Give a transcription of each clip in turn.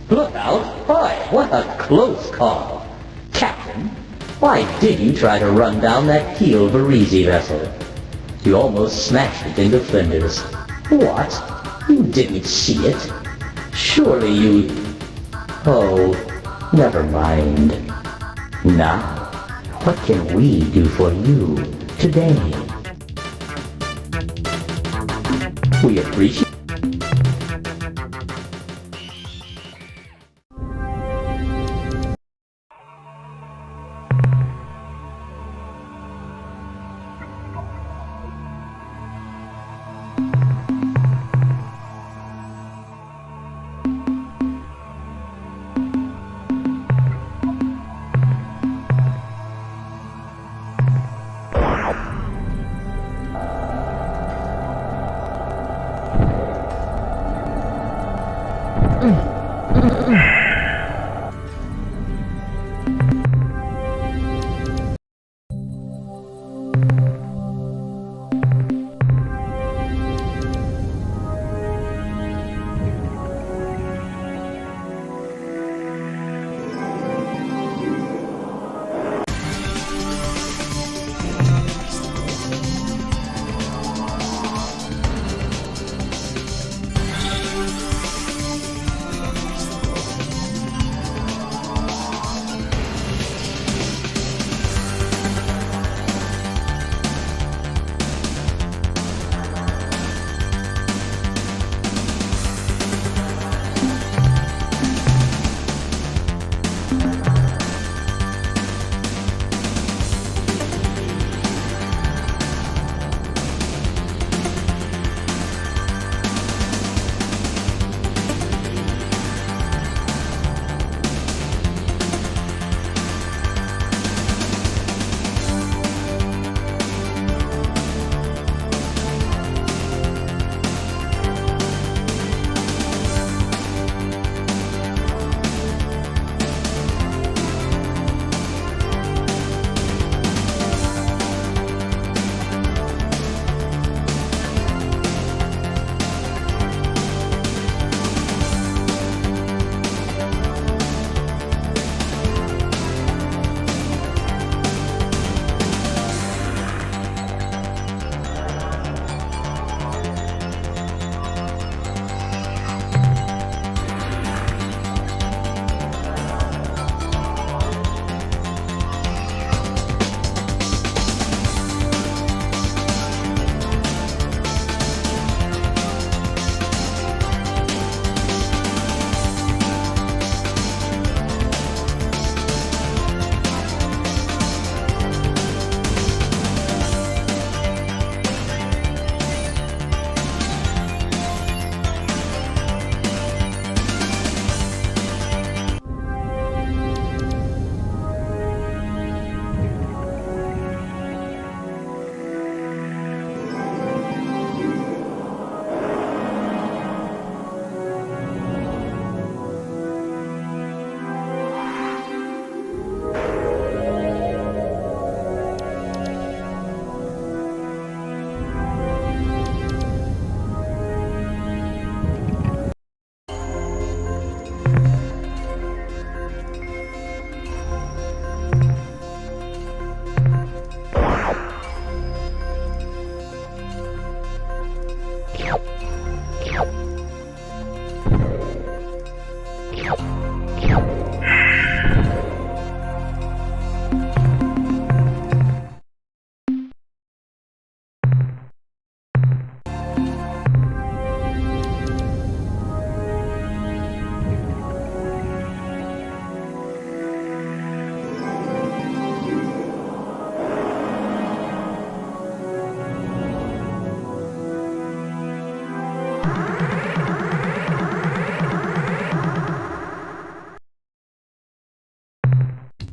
Look out! Boy, what a close call! Captain, why did you try to run down that Keel Varese vessel? You almost smashed it into flinders. What? You didn't see it? Surely you... Oh, never mind. Now, what can we do for you today? We appreciate...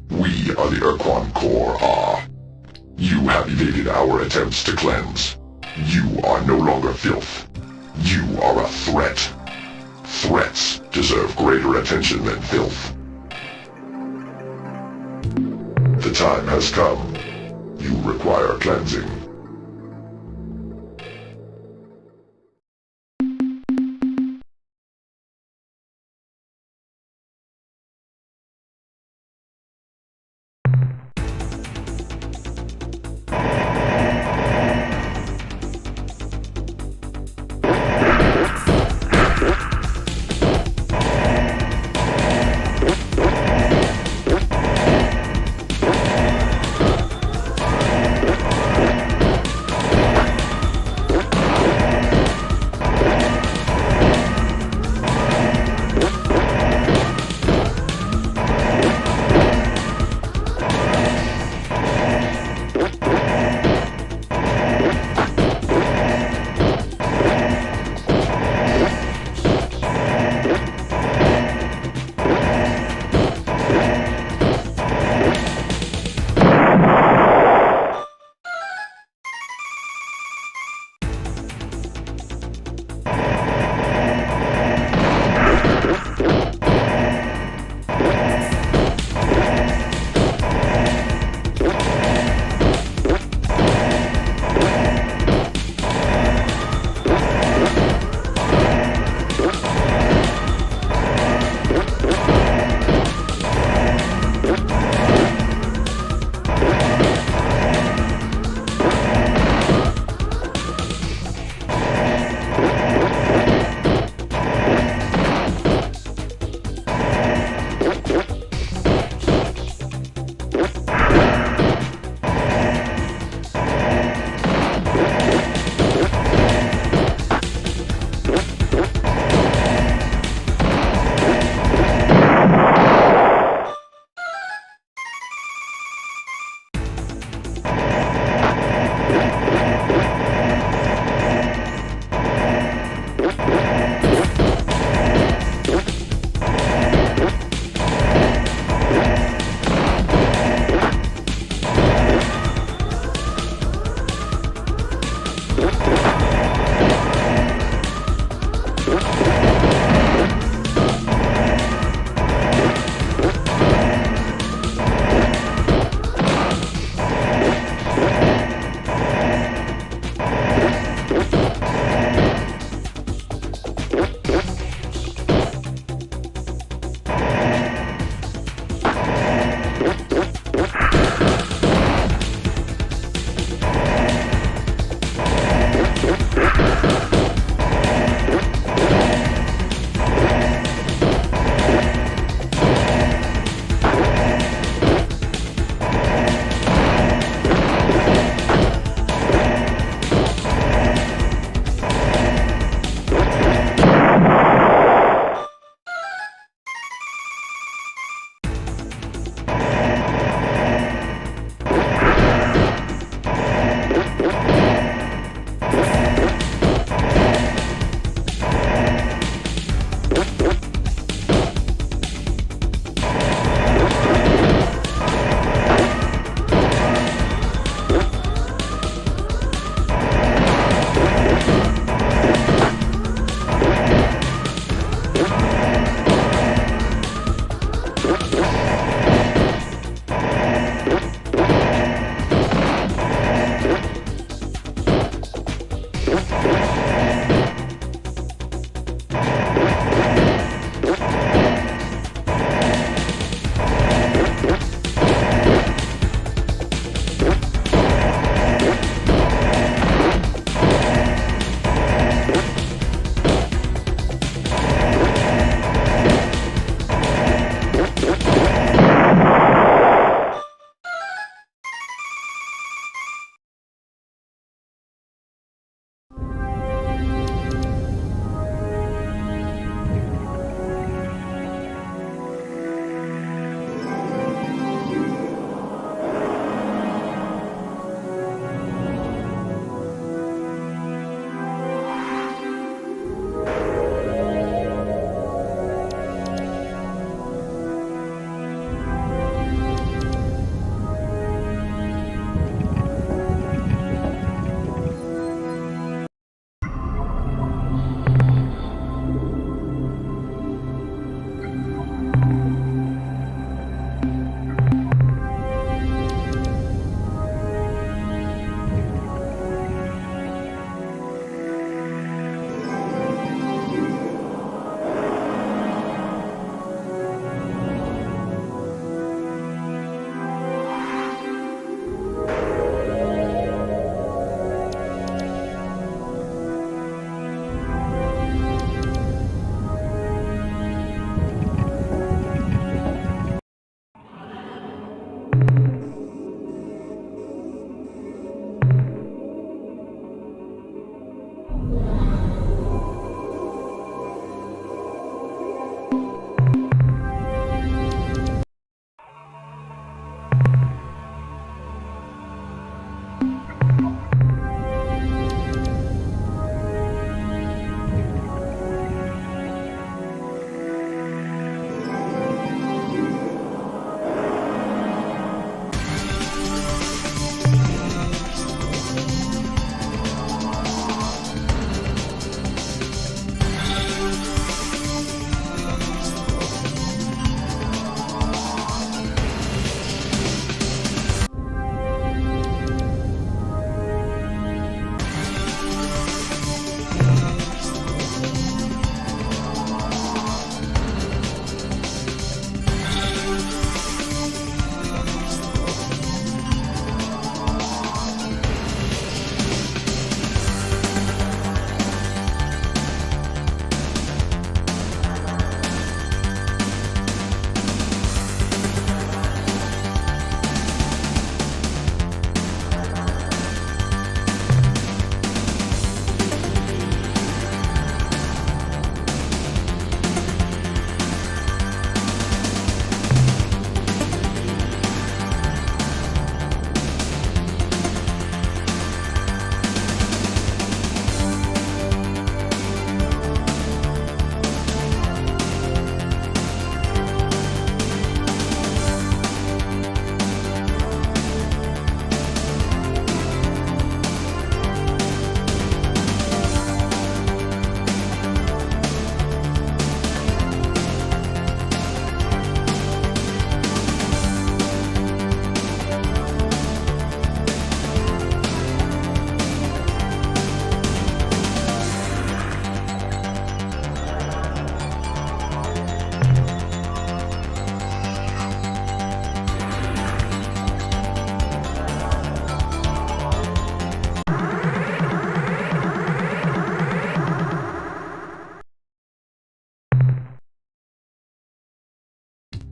We are the Ur-Quan Corps, You have evaded our attempts to cleanse. You are no longer filth. You are a threat. Threats deserve greater attention than filth. The time has come. You require cleansing.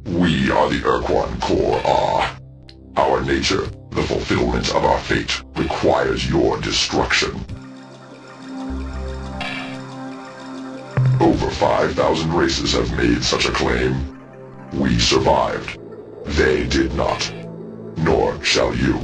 We are the Ur-Quan core are. Our nature, the fulfillment of our fate, requires your destruction. Over 5,000 races have made such a claim. We survived. They did not. Nor shall you.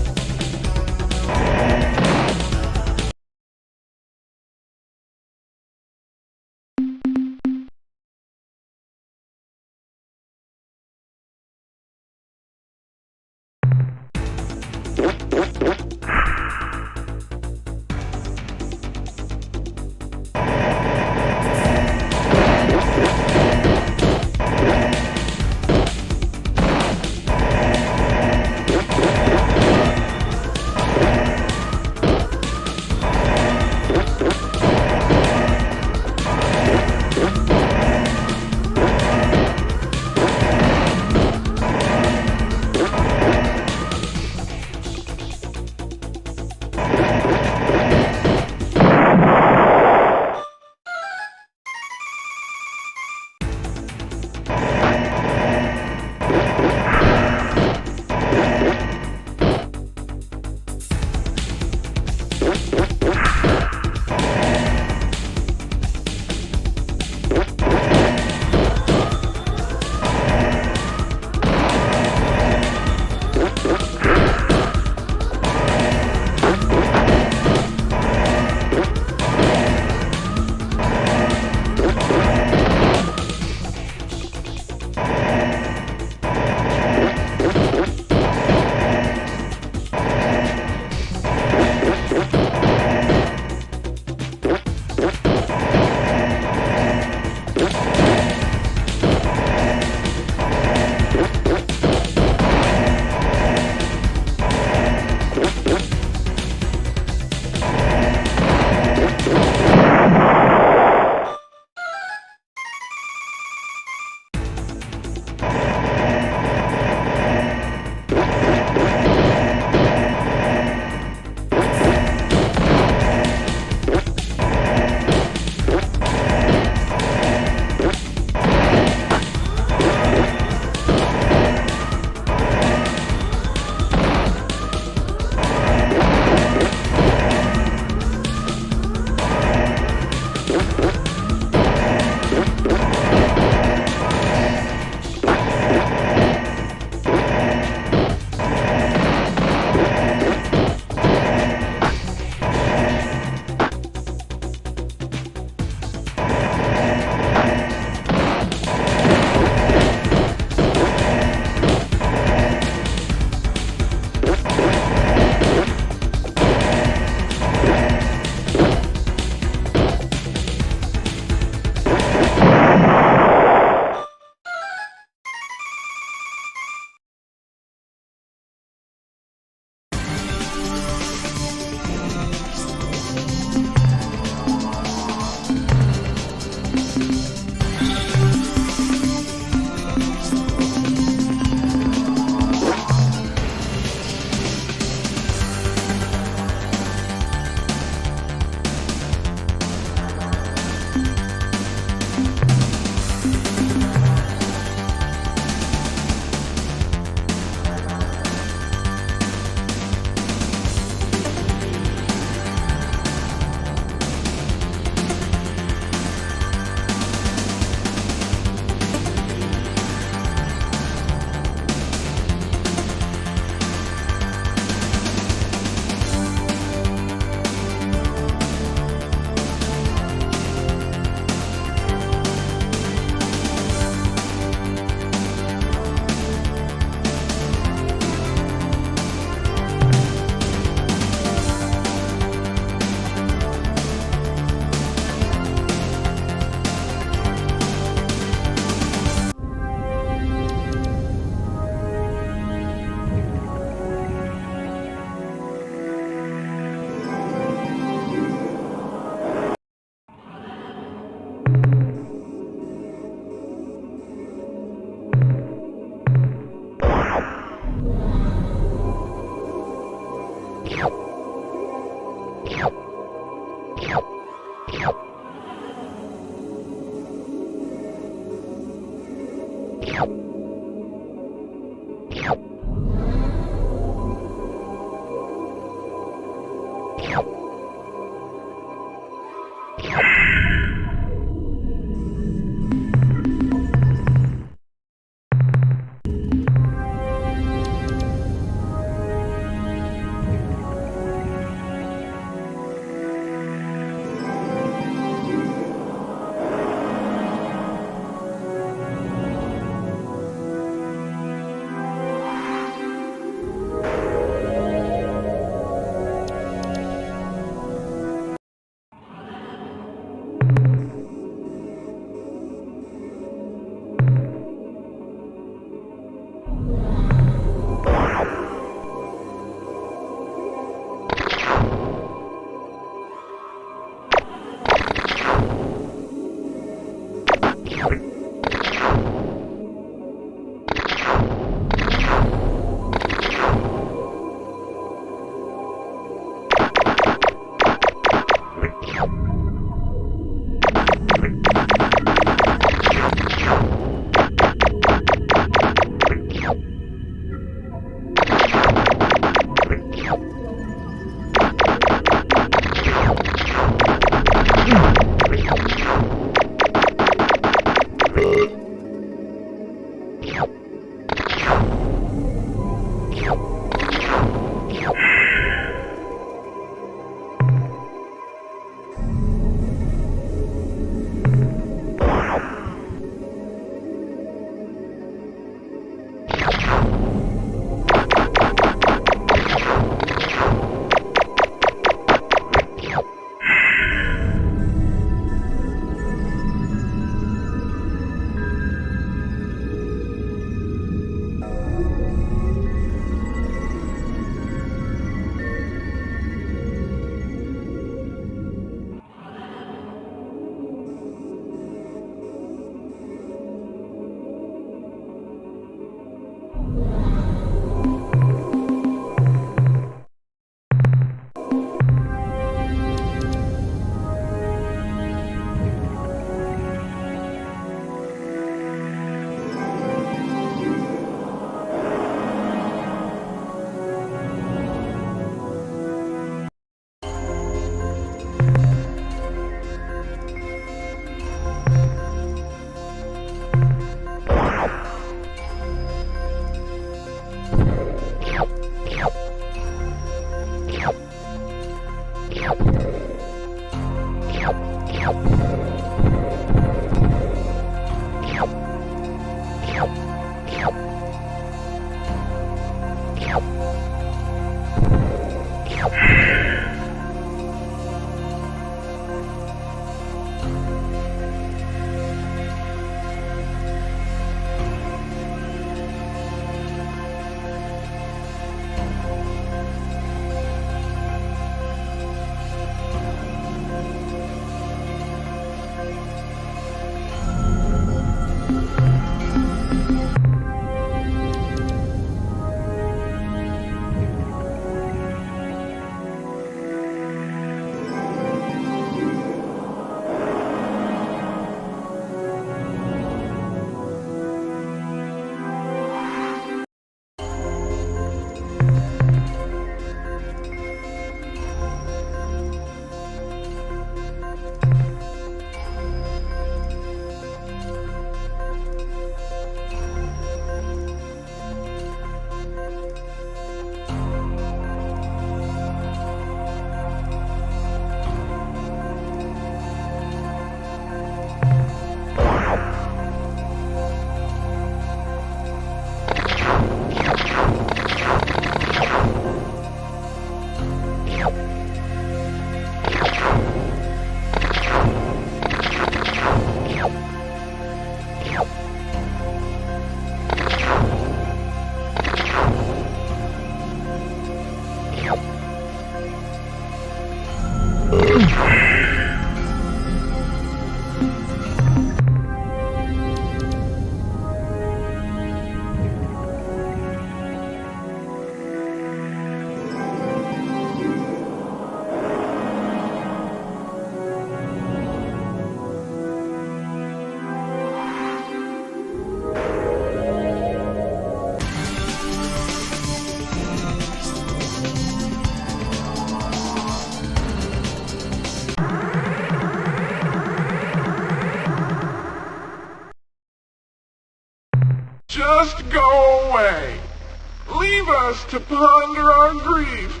us to ponder our grief.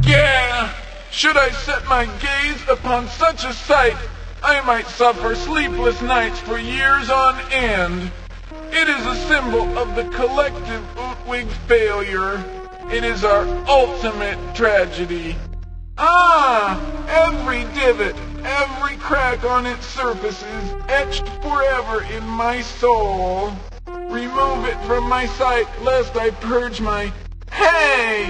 Yeah, should I set my gaze upon such a sight, I might suffer sleepless nights for years on end. It is a symbol of the collective Utwig failure. It is our ultimate tragedy. Ah, every divot, every crack on its surface is etched forever in my soul. Remove it from my sight, lest I purge my... Hey!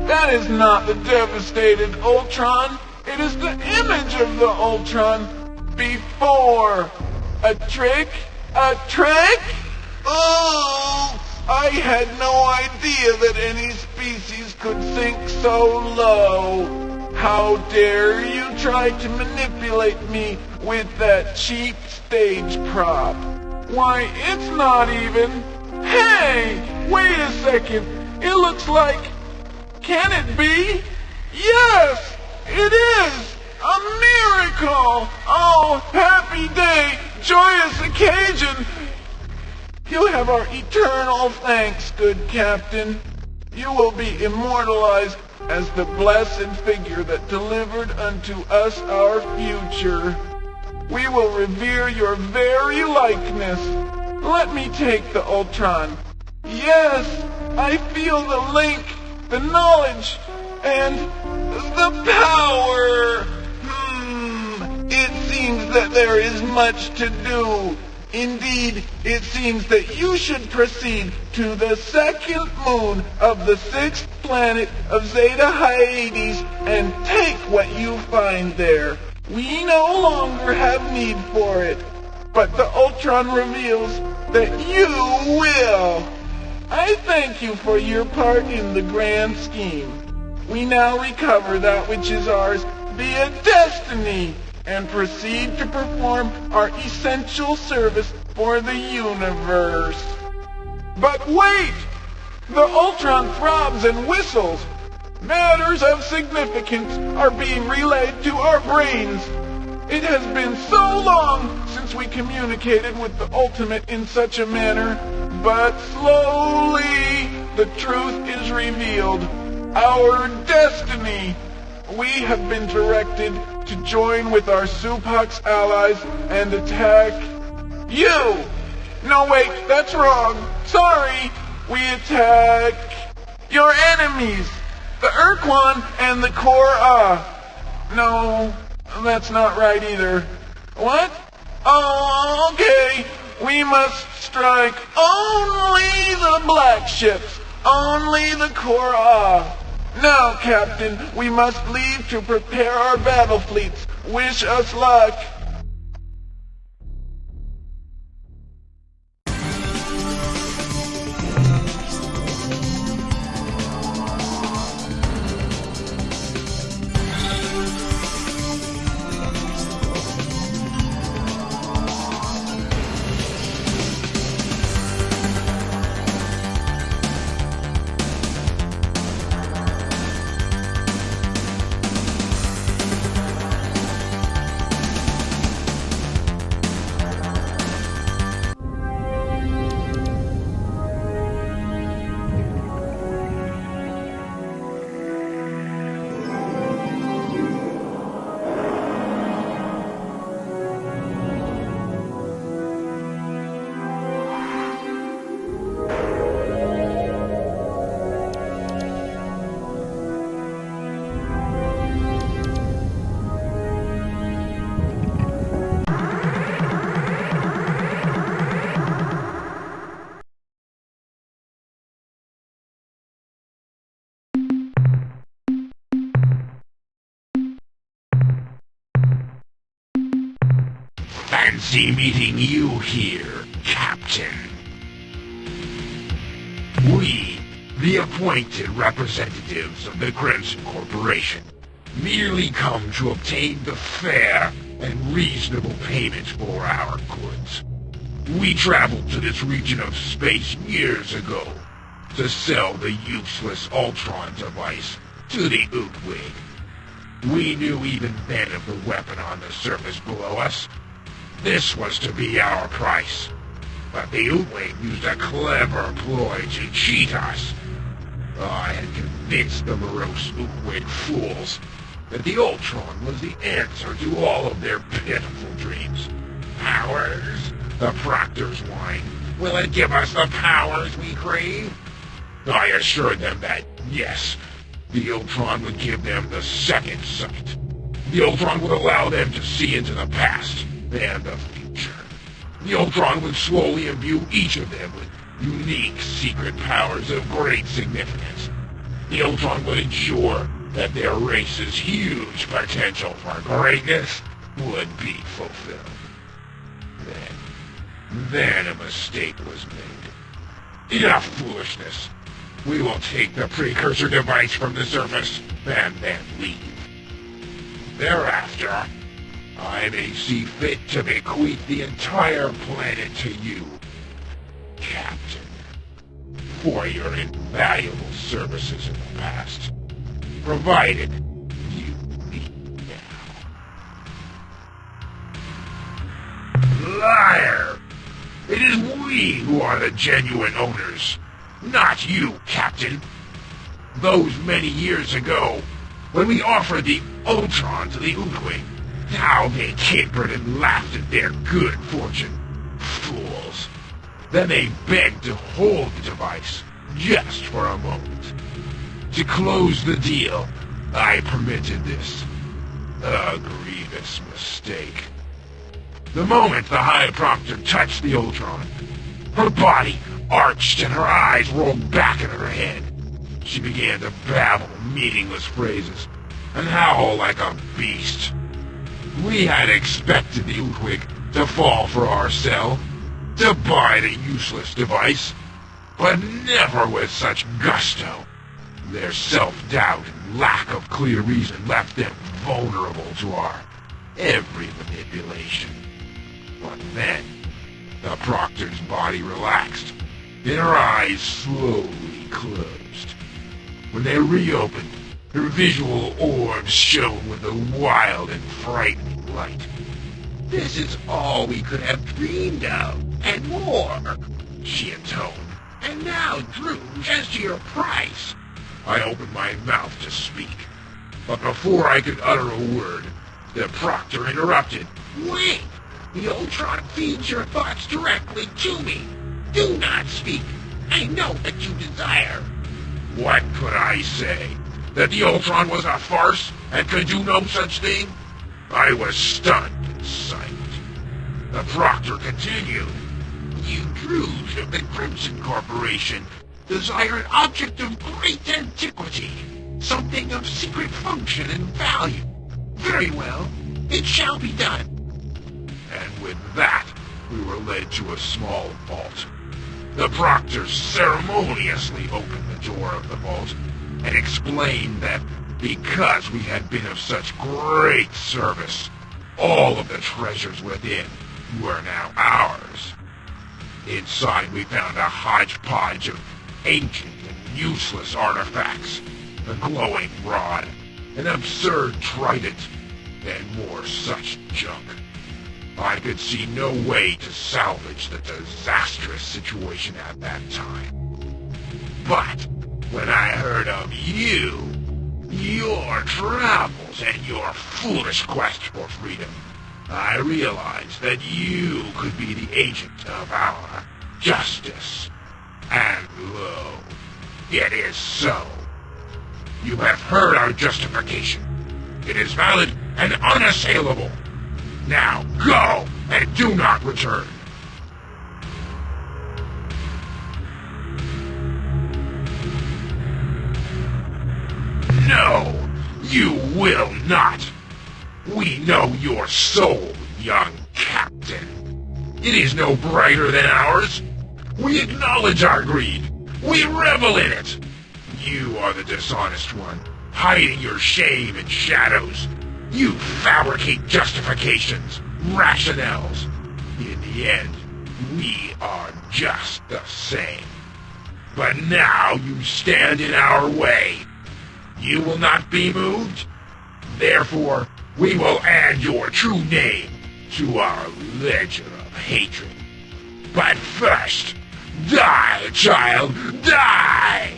That is not the devastated Ultron. It is the image of the Ultron before. A trick? A trick? Oh! I had no idea that any species could sink so low. How dare you try to manipulate me with that cheap stage prop? Why, it's not even... Hey! Wait a second. It looks like... Can it be? Yes! It is! A miracle! Oh, happy day! Joyous occasion! You have our eternal thanks, good Captain. You will be immortalized as the blessed figure that delivered unto us our future. We will revere your very likeness. Let me take the Ultron. Yes, I feel the link, the knowledge, and the power. It seems that there is much to do. Indeed, it seems that you should proceed to the second moon of the sixth planet of Zeta Hyades and take what you find there. We no longer have need for it, but the Ultron reveals that you will. I thank you for your part in the grand scheme. We now recover that which is ours via destiny and proceed to perform our essential service for the universe. But wait! The Ultron throbs and whistles. Matters of significance are being relayed to our brains. It has been so long since we communicated with the Ultimate in such a manner, but slowly the truth is revealed. Our destiny. We have been directed to join with our Supax allies and attack you! No, wait, that's wrong. Sorry. We attack your enemies, the Ur-Quan and the Ur-Quan. No, that's not right either. What? Oh, okay. We must strike only the black ships, only the Ur-Quan. Now, Captain, we must leave to prepare our battle fleets. Wish us luck. Fancy meeting you here, Captain. We, the appointed representatives of the Crimson Corporation, merely come to obtain the fair and reasonable payment for our goods. We traveled to this region of space years ago to sell the useless Ultron device to the Utwig. We knew even then of the weapon on the surface below us. This was to be our price. But the Ur-Wing used a clever ploy to cheat us. I had convinced the morose Ur-Wing fools that the Ultron was the answer to all of their pitiful dreams. Powers? The Proctor's wine. Will it give us the powers we crave? I assured them that, yes, the Ultron would give them the second sight. The Ultron would allow them to see into the past and the future. The Ultron would slowly imbue each of them with unique secret powers of great significance. The Ultron would ensure that their race's huge potential for greatness would be fulfilled. Then a mistake was made. Enough foolishness. We will take the precursor device from the surface and then leave. Thereafter, I may see fit to bequeath the entire planet to you, Captain, for your invaluable services in the past, provided you leave now. Liar! It is we who are the genuine owners, not you, Captain. Those many years ago, when we offered the Ultron to the Ur-Wing, how they capered and laughed at their good fortune. Fools. Then they begged to hold the device, just for a moment. To close the deal, I permitted this. A grievous mistake. The moment the High Proctor touched the Ultron, her body arched and her eyes rolled back in her head. She began to babble meaningless phrases and howl like a beast. We had expected the Ur-Wing to fall for our sell, to buy the useless device, but never with such gusto. Their self-doubt and lack of clear reason left them vulnerable to our every manipulation. But then, the Proctor's body relaxed, and her eyes slowly closed. When they reopened, her visual orbs shone with a wild and frightening light. "This is all we could have dreamed of, and more," she intoned. "And now, Drew, as to your price." I opened my mouth to speak, but before I could utter a word, the Proctor interrupted. "Wait! The Ultron feeds your thoughts directly to me. Do not speak. I know that you desire." What could I say? That the Ultron was a farce and could do no such thing? I was stunned and silent. The Proctor continued. "You Druze of the Crimson Corporation desire an object of great antiquity, something of secret function and value. Very well, it shall be done." And with that, we were led to a small vault. The Proctor ceremoniously opened the door of the vault and explained that because we had been of such great service, all of the treasures within were now ours. Inside we found a hodgepodge of ancient and useless artifacts, a glowing rod, an absurd trident, and more such junk. I could see no way to salvage the disastrous situation at that time. But when I heard of you, your travels, and your foolish quest for freedom, I realized that you could be the agent of our justice. And lo, it is so. You have heard our justification. It is valid and unassailable. Now go, and do not return. No, you will not. We know your soul, young captain. It is no brighter than ours. We acknowledge our greed. We revel in it. You are the dishonest one, hiding your shame in shadows. You fabricate justifications, rationales. In the end, we are just the same. But now you stand in our way. You will not be moved. Therefore, we will add your true name to our ledger of hatred. But first, die, child, die!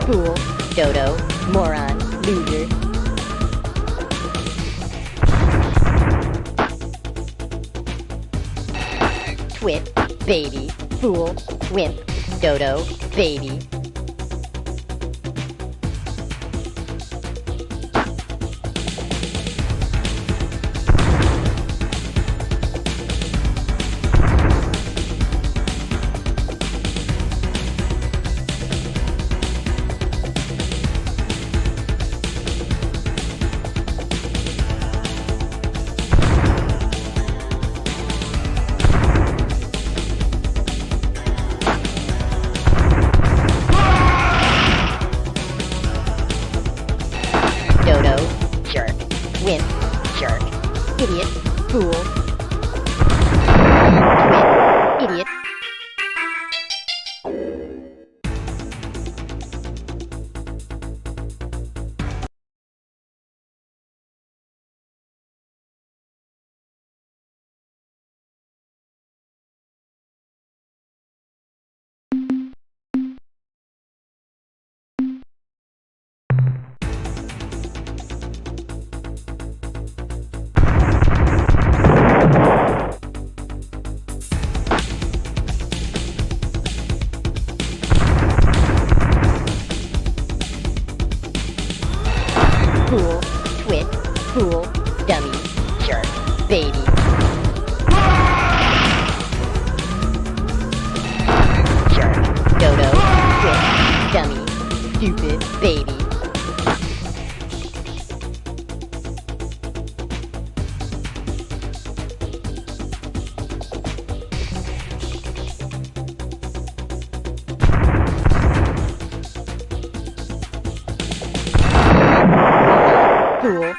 Fool, dodo, moron, loser. Twit, baby, fool, wimp, dodo, baby. Dodo, jerk, wimp, jerk, idiot, fool, twit, idiot. Fool, twit, fool, dummy, jerk, baby. Jerk, dodo, twit, dummy, stupid, baby. Fool.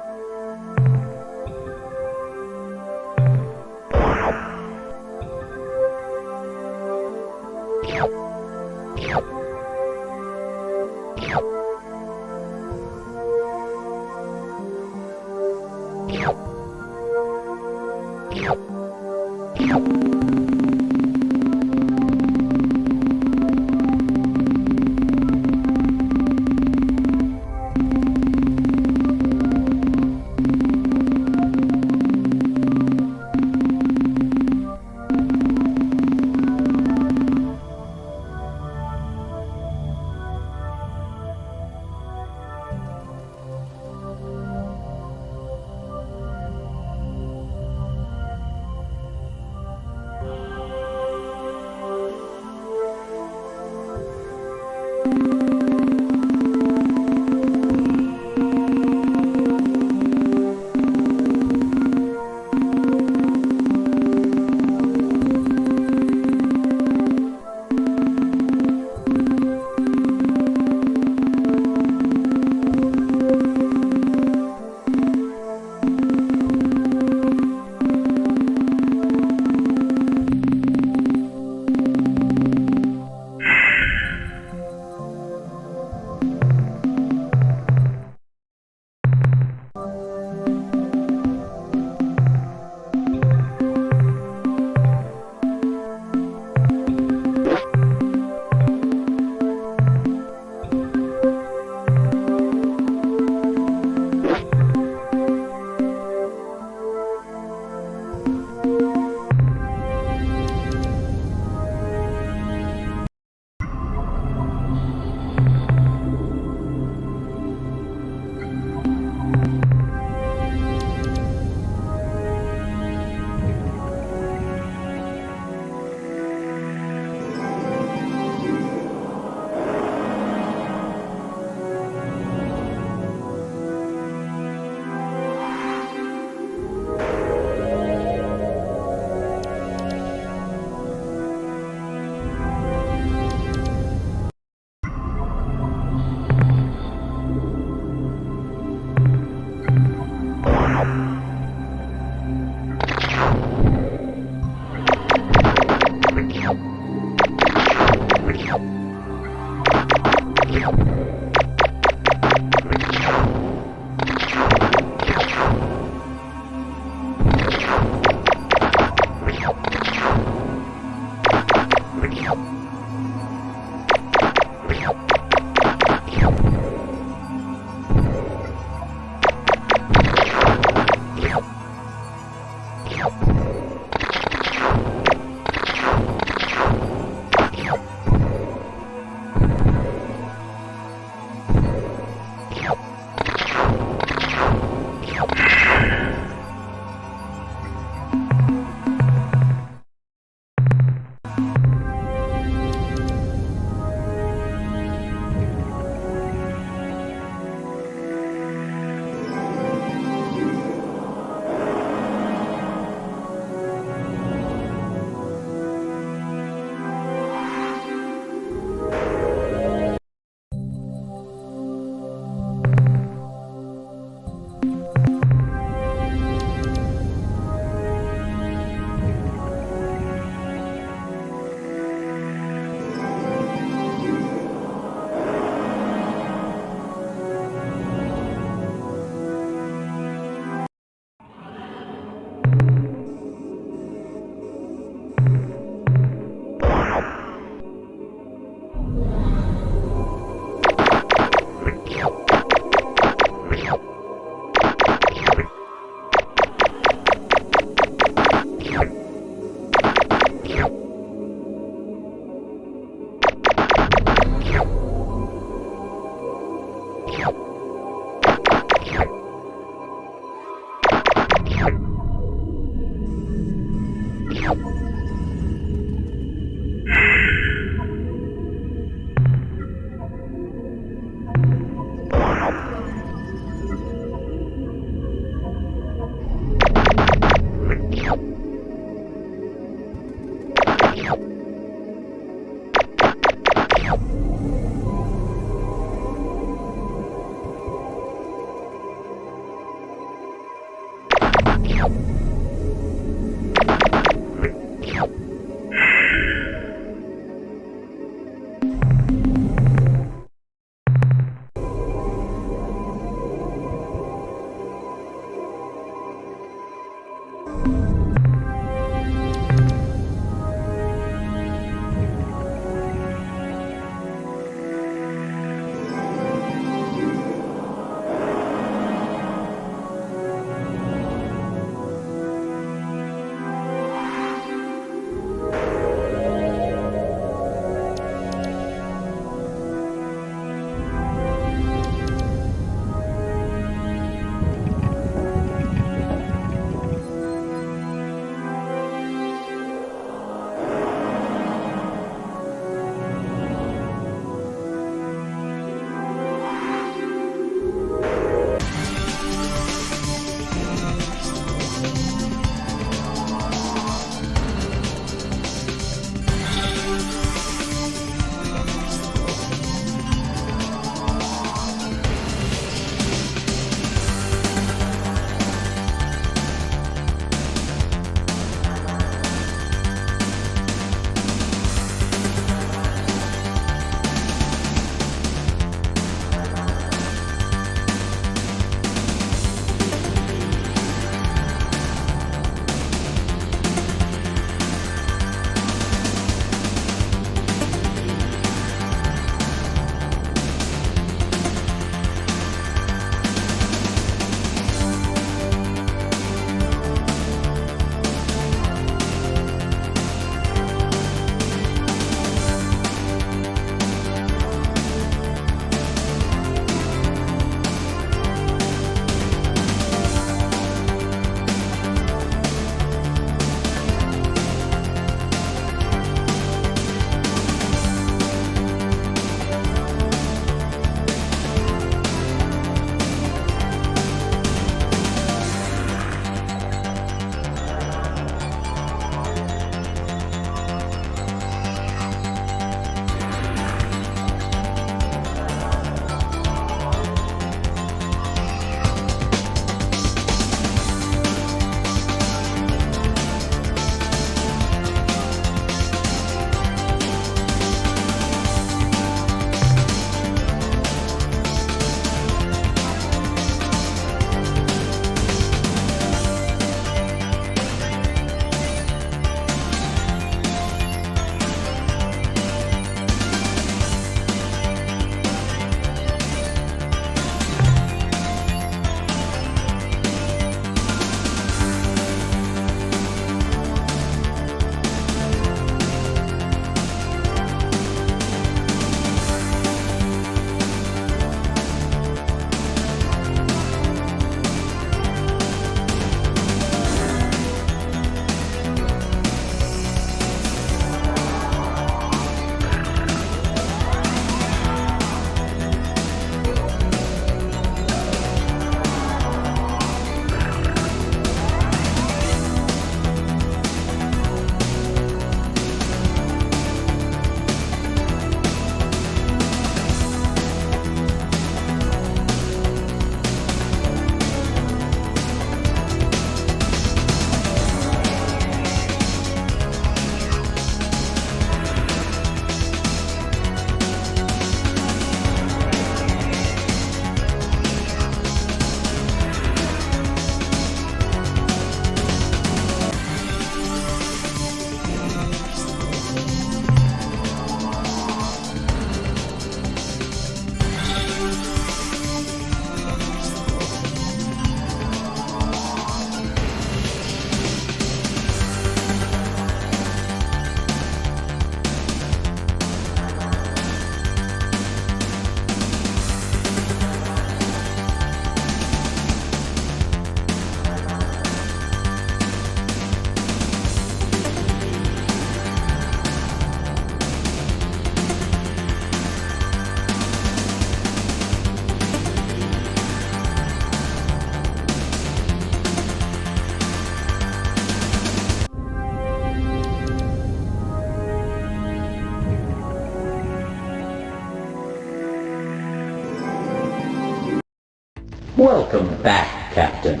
Welcome back, Captain.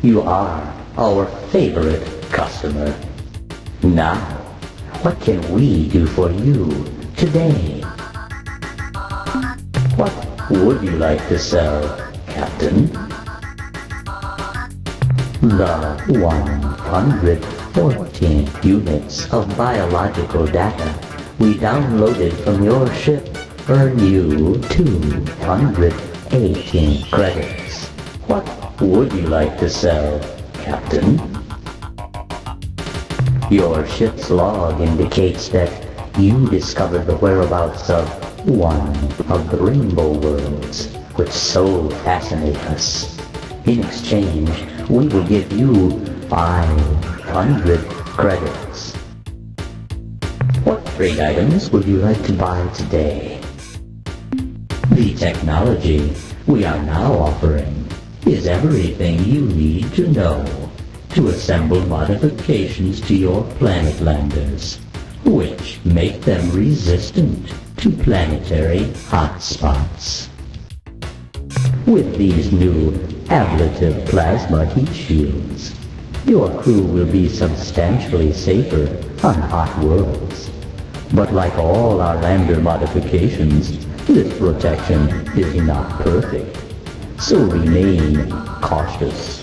You are our favorite customer. Now, what can we do for you today? What would you like to sell, Captain? The 114 units of biological data we downloaded from your ship earn you 218 credits. What would you like to sell, Captain? Your ship's log indicates that you discovered the whereabouts of one of the rainbow worlds, which so fascinate us. In exchange, we will give you 500 credits. What trade items would you like to buy today? The technology we are now offering is everything you need to know to assemble modifications to your planet landers, which make them resistant to planetary hotspots. With these new ablative plasma heat shields, your crew will be substantially safer on hot worlds. But like all our lander modifications, this protection is not perfect, so remain cautious.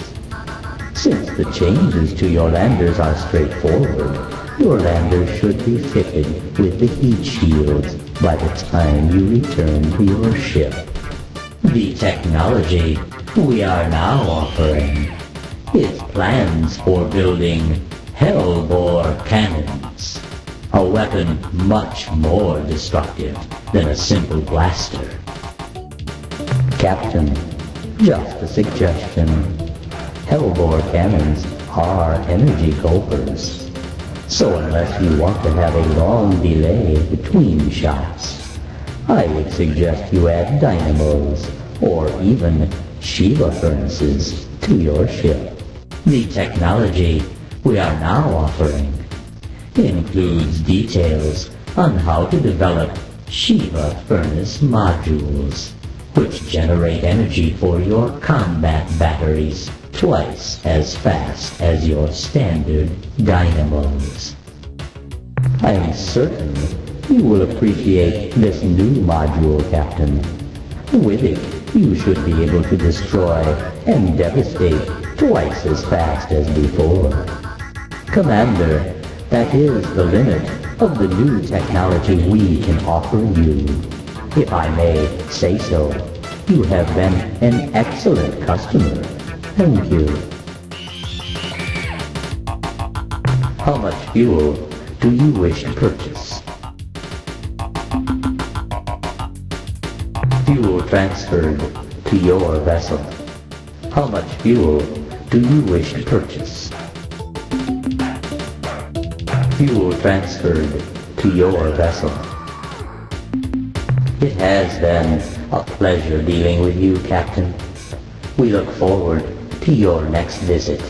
Since the changes to your landers are straightforward, your landers should be fitted with the heat shields by the time you return to your ship. The technology we are now offering is plans for building Hellbore cannons, a weapon much more destructive than a simple blaster. Captain, just a suggestion. Hellbore cannons are energy gulpers, so unless you want to have a long delay between shots, I would suggest you add dynamos or even Shiva furnaces to your ship. The technology we are now offering includes details on how to develop Shiva furnace modules, which generate energy for your combat batteries twice as fast as your standard dynamos. I am certain you will appreciate this new module, Captain. With it, you should be able to destroy and devastate twice as fast as before. Commander, that is the limit of the new technology we can offer you. If I may say so, you have been an excellent customer. Thank you. How much fuel do you wish to purchase? Fuel transferred to your vessel. How much fuel do you wish to purchase? Fuel transferred to your vessel. It has been a pleasure dealing with you, Captain. We look forward to your next visit.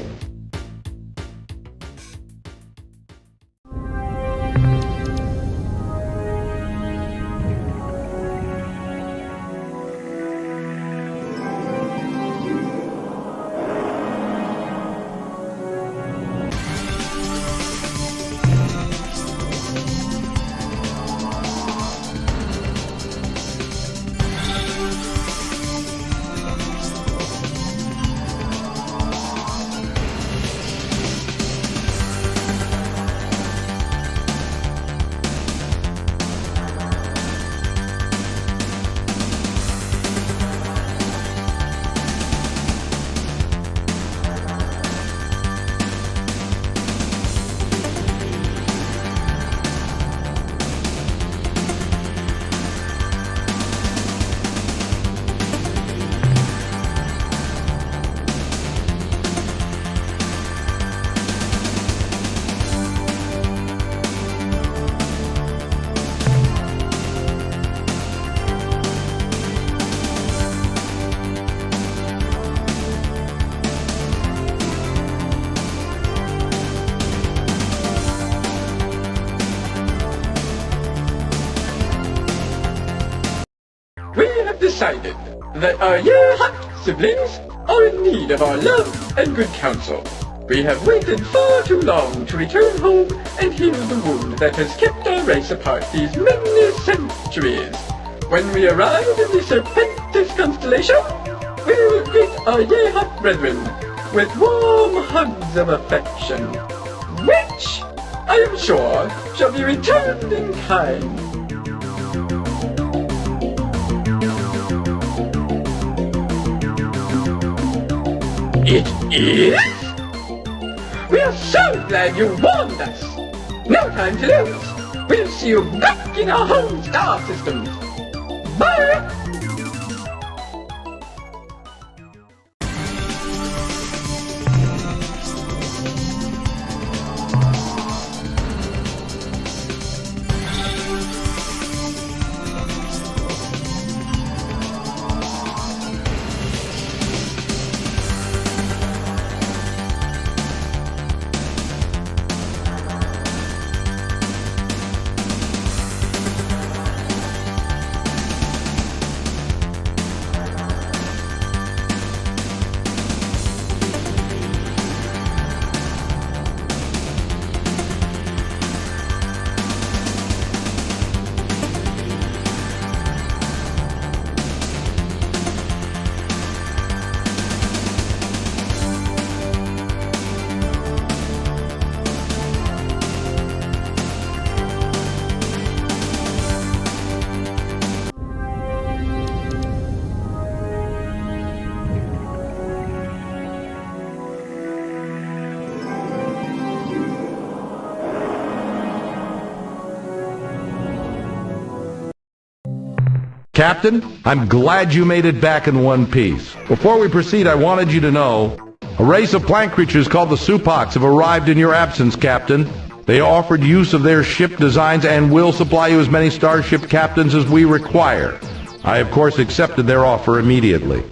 We have decided that siblings are in need of our love and good counsel. We have waited far too long to return home and heal the wound that has kept our race apart these many centuries. When we arrive in the Serpentis constellation, we will greet our Yehut brethren with warm hugs of affection, which, I am sure, shall be returned in kind. It is? We are so glad you warned us! No time to lose! We'll see you back in our home star system! Bye! Captain, I'm glad you made it back in one piece. Before we proceed, I wanted you to know, a race of plant creatures called the Supox have arrived in your absence, Captain. They offered use of their ship designs and will supply you as many starship captains as we require. I, of course, accepted their offer immediately.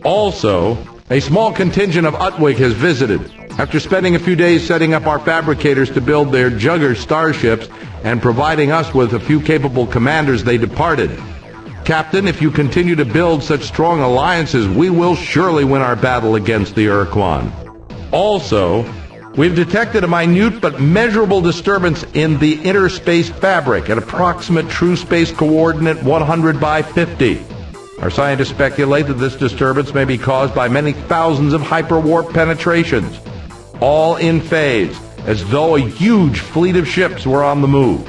Also, a small contingent of Utwig has visited. After spending a few days setting up our fabricators to build their Jugger starships and providing us with a few capable commanders, they departed. Captain, if you continue to build such strong alliances, we will surely win our battle against the Ur-Quan. Also, we've detected a minute but measurable disturbance in the inner space fabric at approximate true space coordinate 100 by 50. Our scientists speculate that this disturbance may be caused by many thousands of hyperwarp penetrations, all in phase, as though a huge fleet of ships were on the move.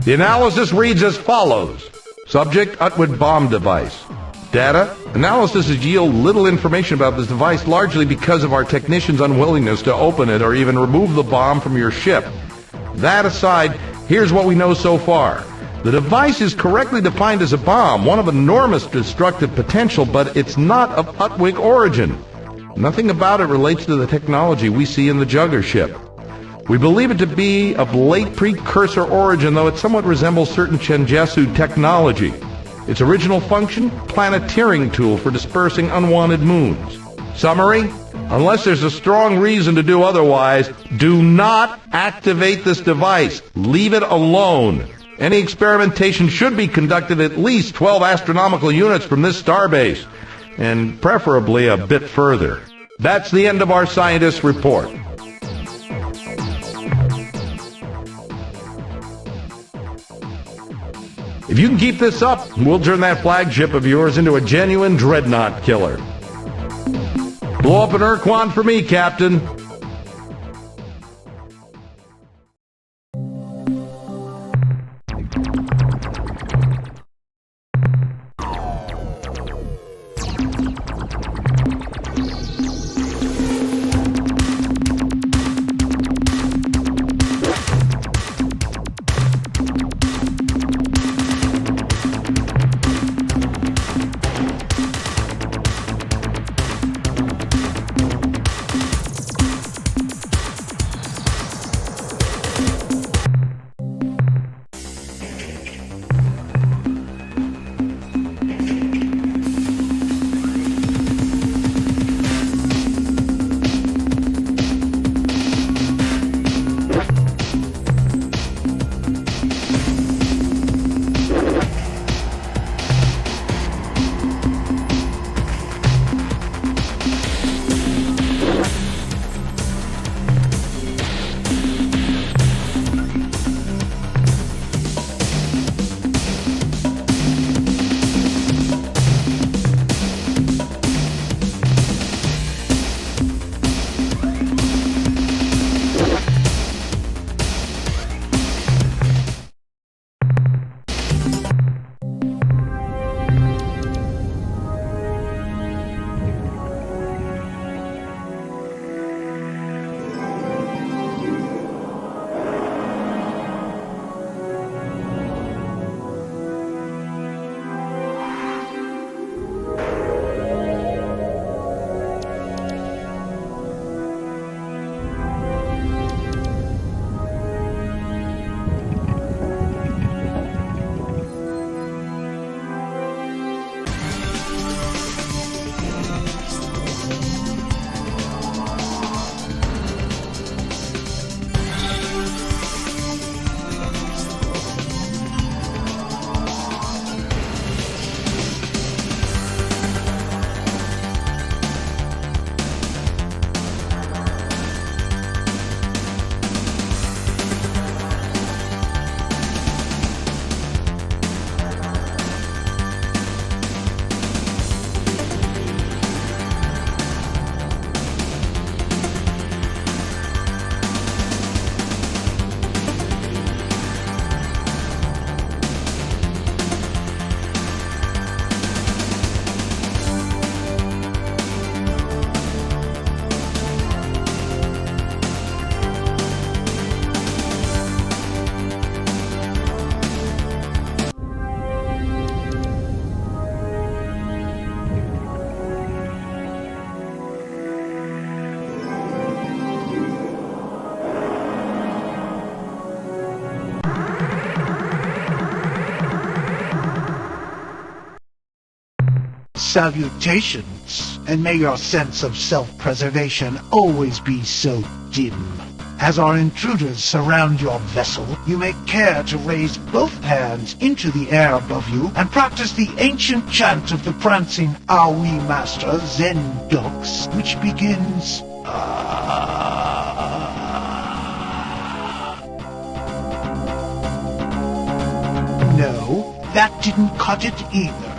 The analysis reads as follows. Subject, Utwig bomb device. Data, analysis has yielded little information about this device, largely because of our technicians' unwillingness to open it or even remove the bomb from your ship. That aside, here's what we know so far. The device is correctly defined as a bomb, one of enormous destructive potential, but it's not of Utwig origin. Nothing about it relates to the technology we see in the Jugger ship. We believe it to be of late precursor origin, though it somewhat resembles certain Chenjesu technology. Its original function, planeteering tool for dispersing unwanted moons. Summary, unless there's a strong reason to do otherwise, do not activate this device. Leave it alone. Any experimentation should be conducted at least 12 astronomical units from this starbase, and preferably a bit further. That's the end of our scientist report. If you can keep this up, we'll turn that flagship of yours into a genuine dreadnought killer. Blow up an Ur-Quan for me, Captain. Salutations, and may your sense of self-preservation always be so dim. As our intruders surround your vessel, you may care to raise both hands into the air above you and practice the ancient chant of the prancing Aoi master Zen-Dox, which begins... No, that didn't cut it either.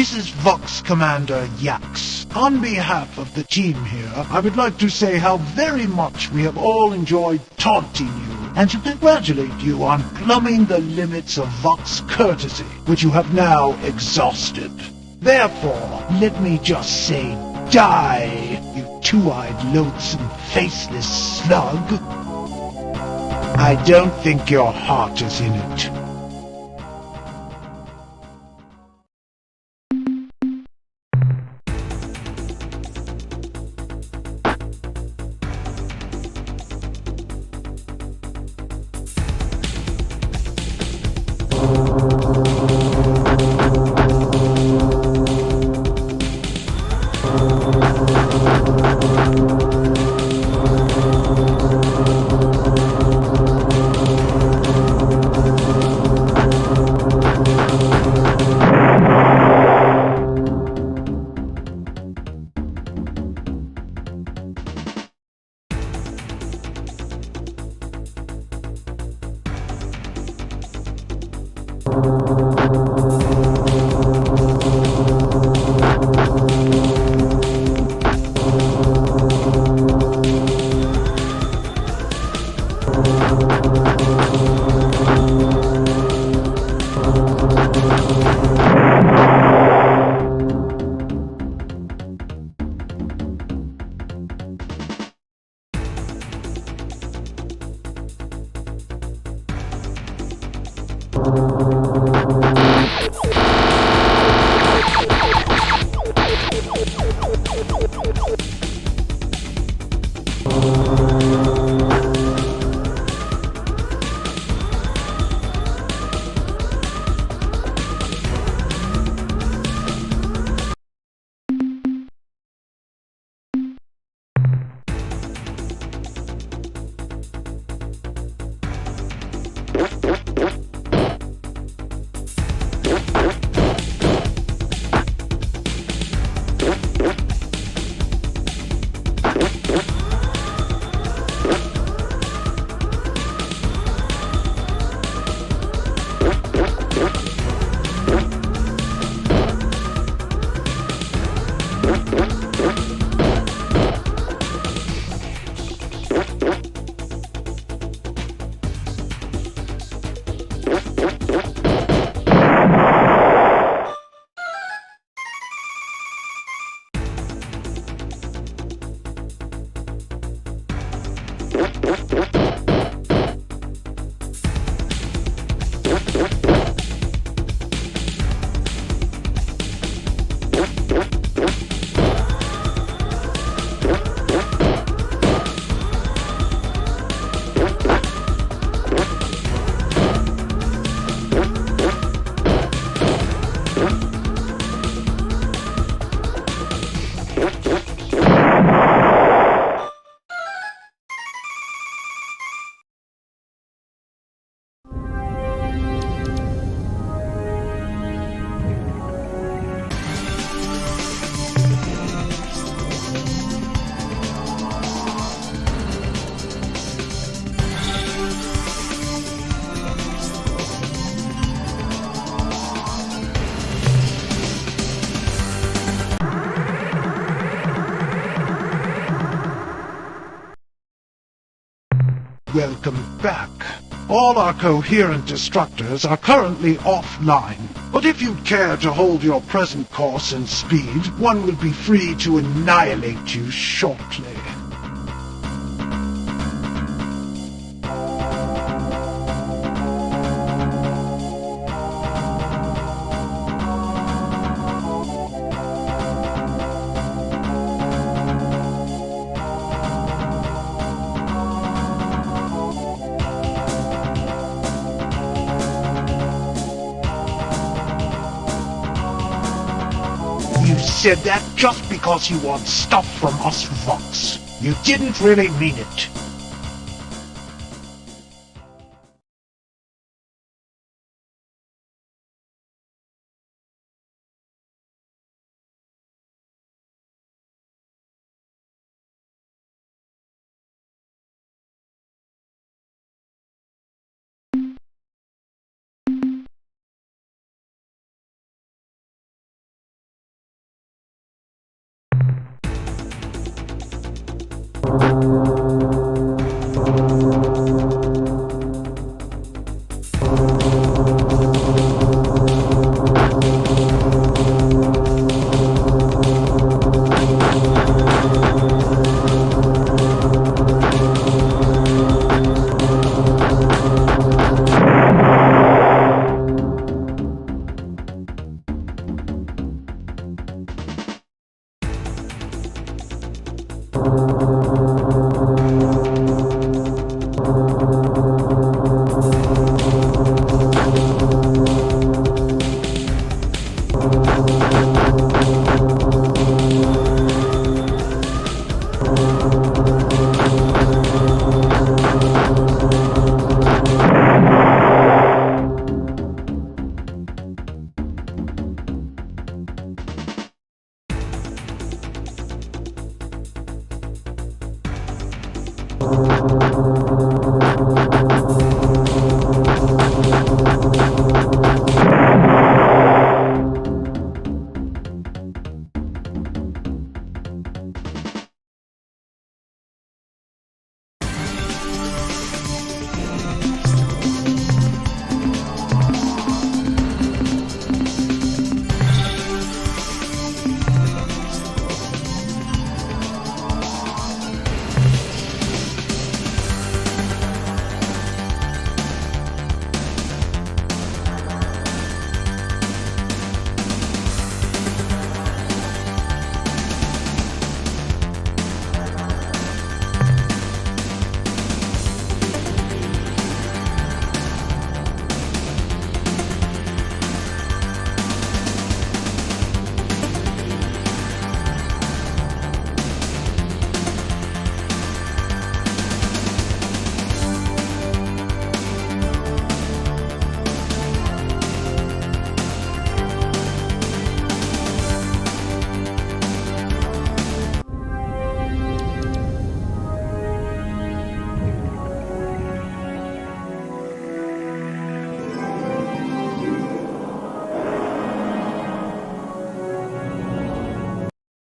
This is Vox Commander Yax. On behalf of the team here, I would like to say how very much we have all enjoyed taunting you, and to congratulate you on plumbing the limits of Vox courtesy, which you have now exhausted. Therefore, let me just say, die, you two-eyed, loathsome, faceless slug. I don't think your heart is in it. welcome back. All our coherent destructors are currently offline, but if you'd care to hold your present course and speed, one will be free to annihilate you shortly. You said that just because you want stuff from us, Vox. You didn't really mean it.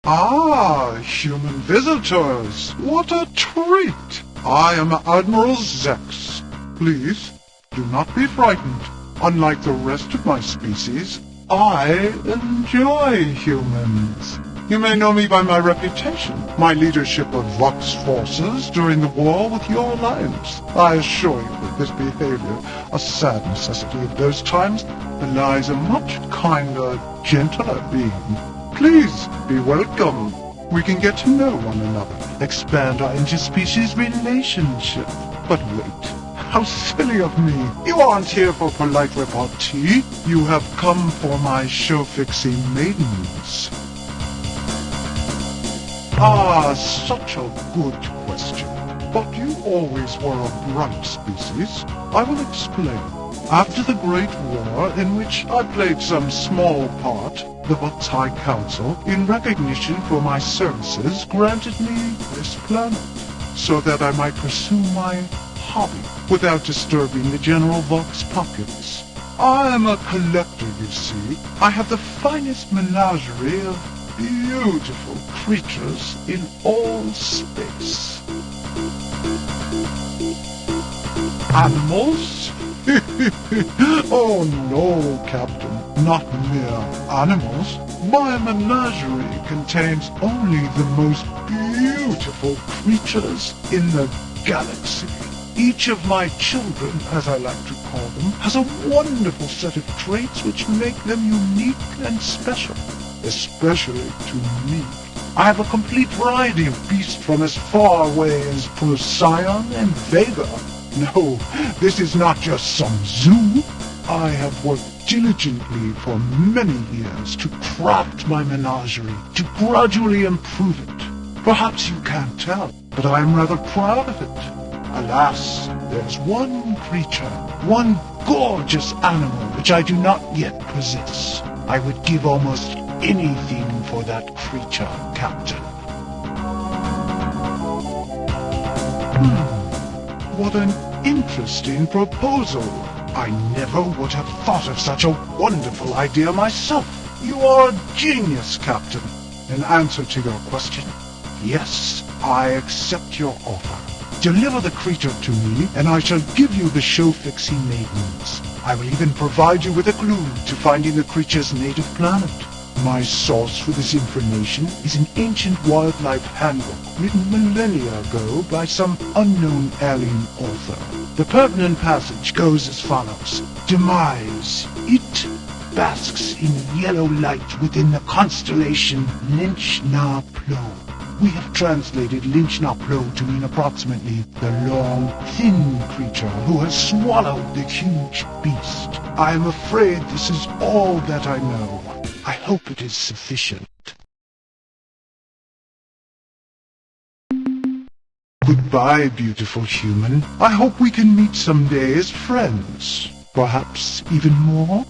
Ah, human visitors. What a treat. I am Admiral Zex. Please, do not be frightened. Unlike the rest of my species, I enjoy humans. You may know me by my reputation, my leadership of Vox forces during the war with your alliance. I assure you that this behavior, a sad necessity of those times, belies a much kinder, gentler being. Please, be welcome. We can get to know one another, expand our interspecies relationship. But wait, how silly of me. You aren't here for polite repartee. You have come for my show-fixing maidens. Ah, such a good question. But you always were a bright species. I will explain. After the Great War, in which I played some small part, the Vox High Council, in recognition for my services, granted me this planet, so that I might pursue my hobby without disturbing the general Vox populace. I am a collector, you see. I have the finest menagerie of beautiful creatures in all space. Animals? Oh no, Captain, not mere animals. My menagerie contains only the most beautiful creatures in the galaxy. Each of my children, as I like to call them, has a wonderful set of traits which make them unique and special, especially to me. I have a complete variety of beasts from as far away as Procyon and Vega. No, this is not just some zoo. I have worked diligently for many years to craft my menagerie, to gradually improve it. Perhaps you can't tell, but I am rather proud of it. Alas, there's one creature, one gorgeous animal which I do not yet possess. I would give almost anything for that creature, Captain. What an interesting proposal. I never would have thought of such a wonderful idea myself. You are a genius, Captain. In answer to your question, yes, I accept your offer. Deliver the creature to me, and I shall give you the show-fixing maidens. I will even provide you with a clue to finding the creature's native planet. My source for this information is an ancient wildlife handbook written millennia ago by some unknown alien author. The pertinent passage goes as follows. Demise. It basks in yellow light within the constellation Lynch-Na-Plo. We have translated Lynch-Na-Plo to mean approximately the long, thin creature who has swallowed the huge beast. I am afraid this is all that I know. I hope it is sufficient. Goodbye, beautiful human. I hope we can meet someday as friends. Perhaps even more?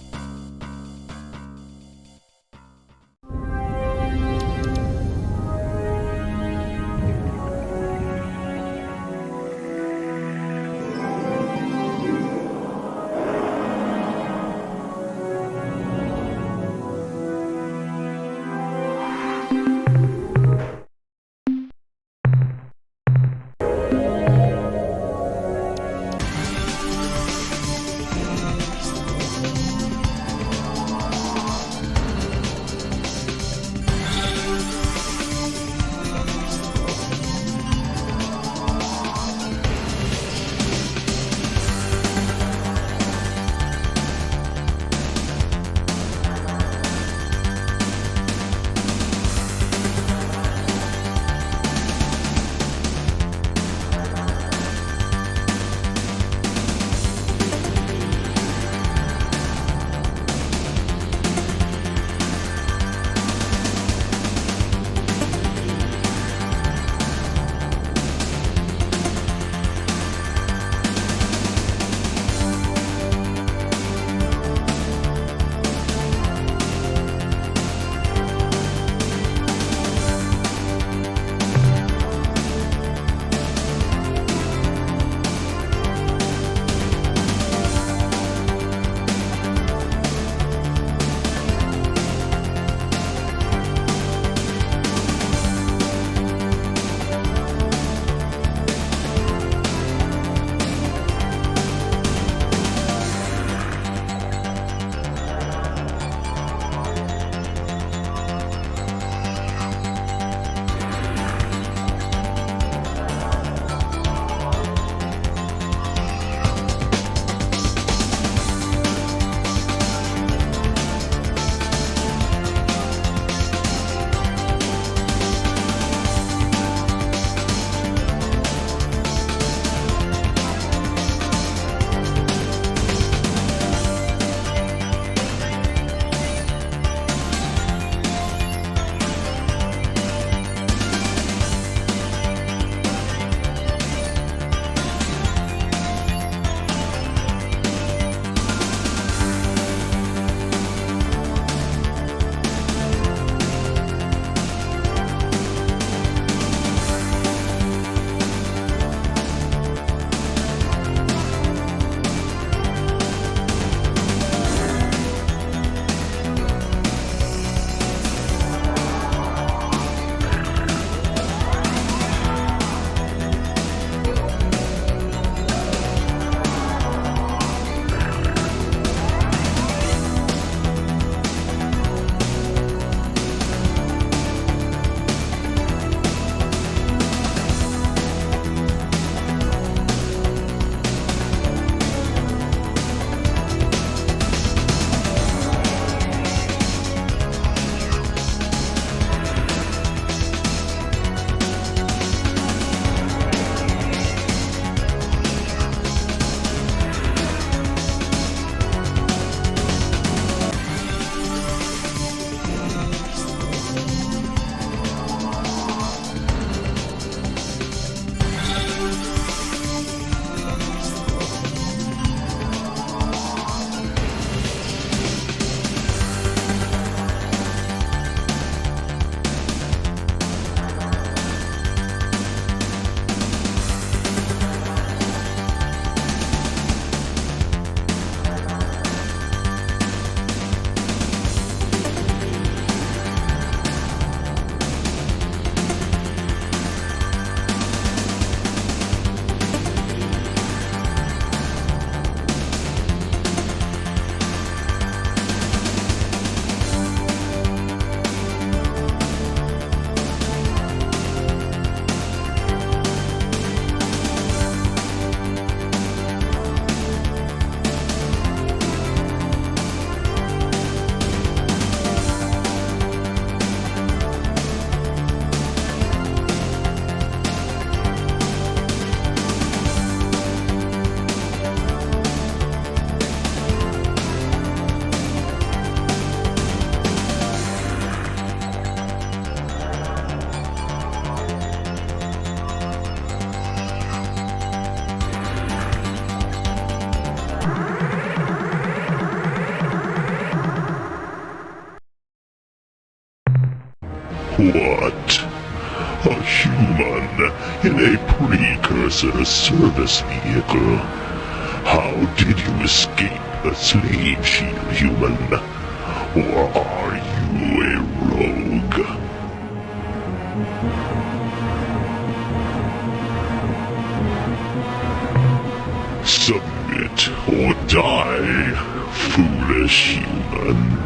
What? A human in a precursor service vehicle? How did you escape the slave shield, human? Or are you a rogue? Submit or die, foolish human.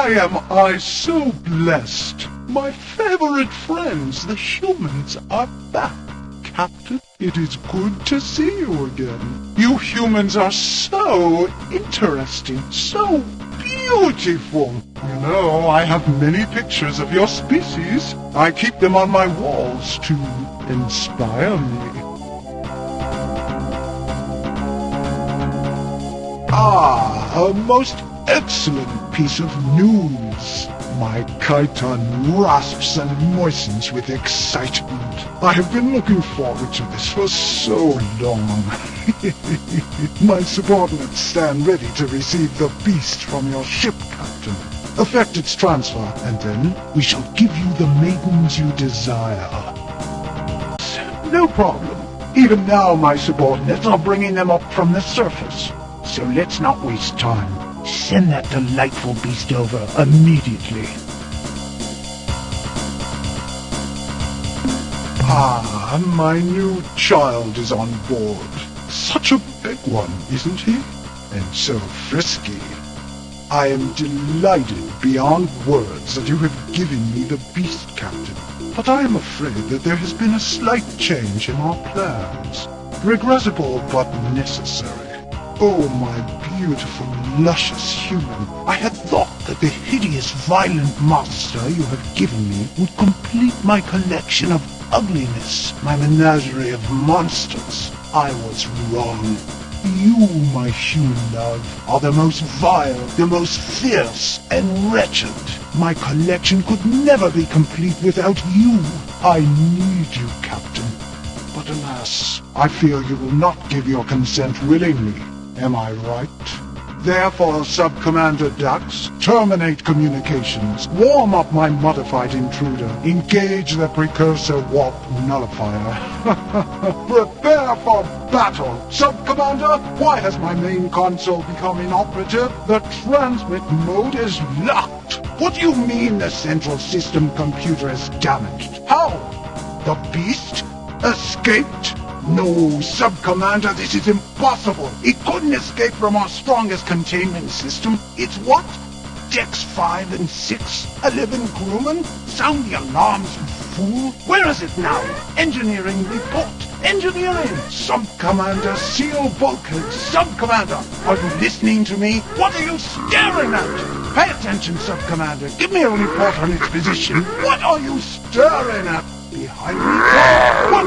why am I so blessed? My favorite friends, the humans, are back. Captain, it is good to see you again. You humans are so interesting, so beautiful. You know, I have many pictures of your species. I keep them on my walls to inspire me. Ah, a most excellent piece of news. My chiton rasps and moistens with excitement. I have been looking forward to this for so long. My subordinates stand ready to receive the beast from your ship, Captain. Effect its transfer, and then we shall give you the maidens you desire. No problem. Even now my subordinates are bringing them up from the surface. So let's not waste time. Send that delightful beast over immediately. Ah, my new child is on board. Such a big one, isn't he? And so frisky. I am delighted beyond words that you have given me the beast, Captain. But I am afraid that there has been a slight change in our plans. Regrettable but necessary. Oh, my beautiful, luscious human. I had thought that the hideous, violent monster you have given me would complete my collection of ugliness, my menagerie of monsters. I was wrong. You, my human love, are the most vile, the most fierce, and wretched. My collection could never be complete without you. I need you, Captain. But alas, I fear you will not give your consent willingly. Am I right? Therefore, Sub-Commander Dax, terminate communications, warm up my modified intruder, engage the precursor warp nullifier. Prepare for battle! Sub-Commander, why has my main console become inoperative? The transmit mode is locked! What do you mean the central system computer is damaged? How? The beast? Escaped? No, Sub-Commander, this is impossible. It couldn't escape from our strongest containment system. It's what? Decks 5 and 6? 11 crewmen? Sound the alarms, you fool. Where is it now? Engineering report. Engineering! Sub-Commander, seal bulkhead. Sub-Commander, are you listening to me? What are you staring at? Pay attention, Sub-Commander. Give me a report on its position. What are you staring at? Behind me? What?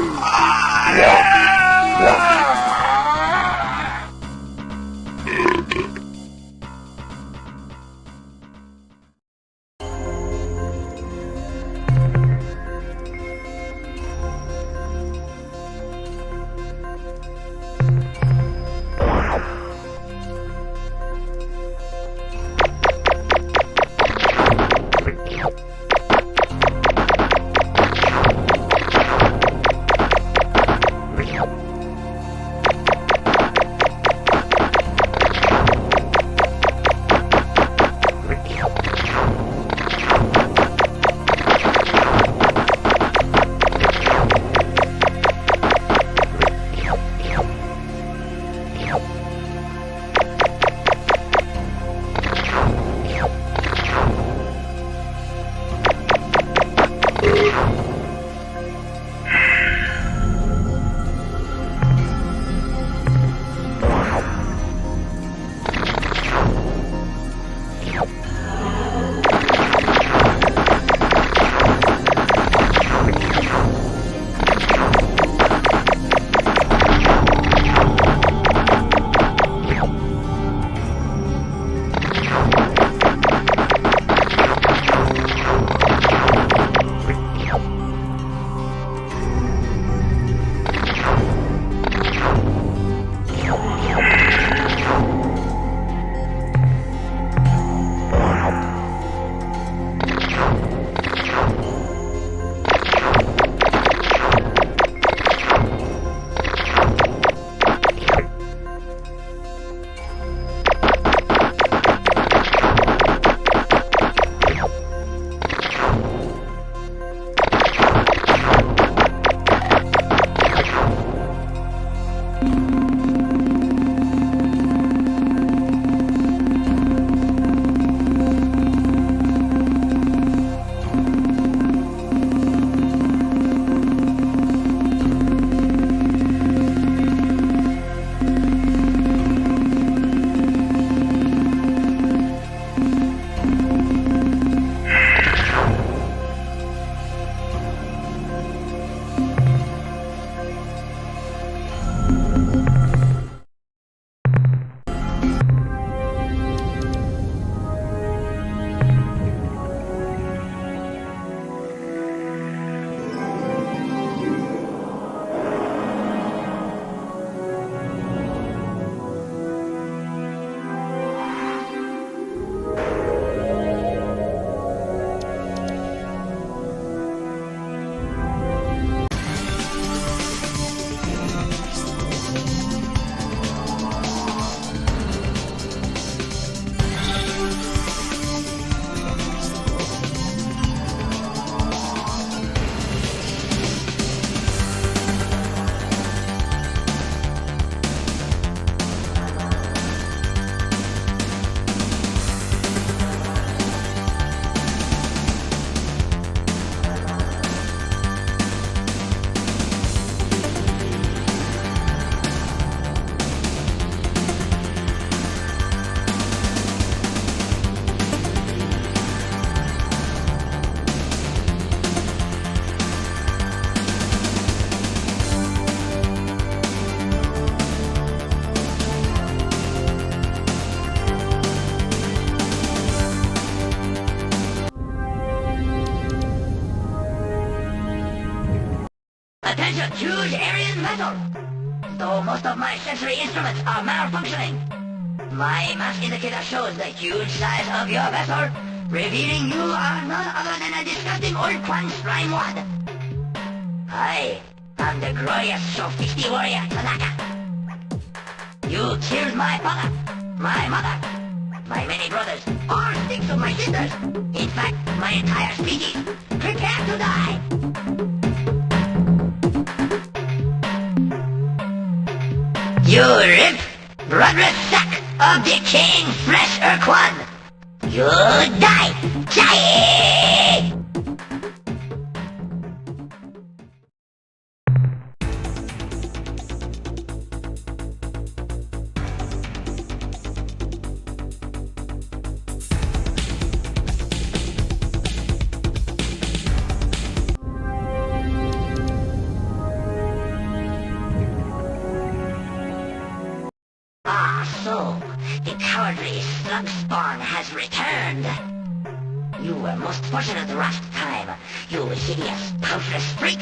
Attention, huge Aryan vessel! Though most of my sensory instruments are malfunctioning, my mass indicator shows the huge size of your vessel, revealing you are none other than a disgusting Ur-Quan slime wad. I am the glorious Sophisti warrior Tanaka. You killed my father, my mother, my many brothers, all 6 of my sisters. In fact, my entire species. Prepare to die! You rip, bloodless sack of decaying flesh, Ur-Quan! You die! Die! So, the cowardly slug spawn has returned. You were most fortunate last time, you hideous, toothless freak.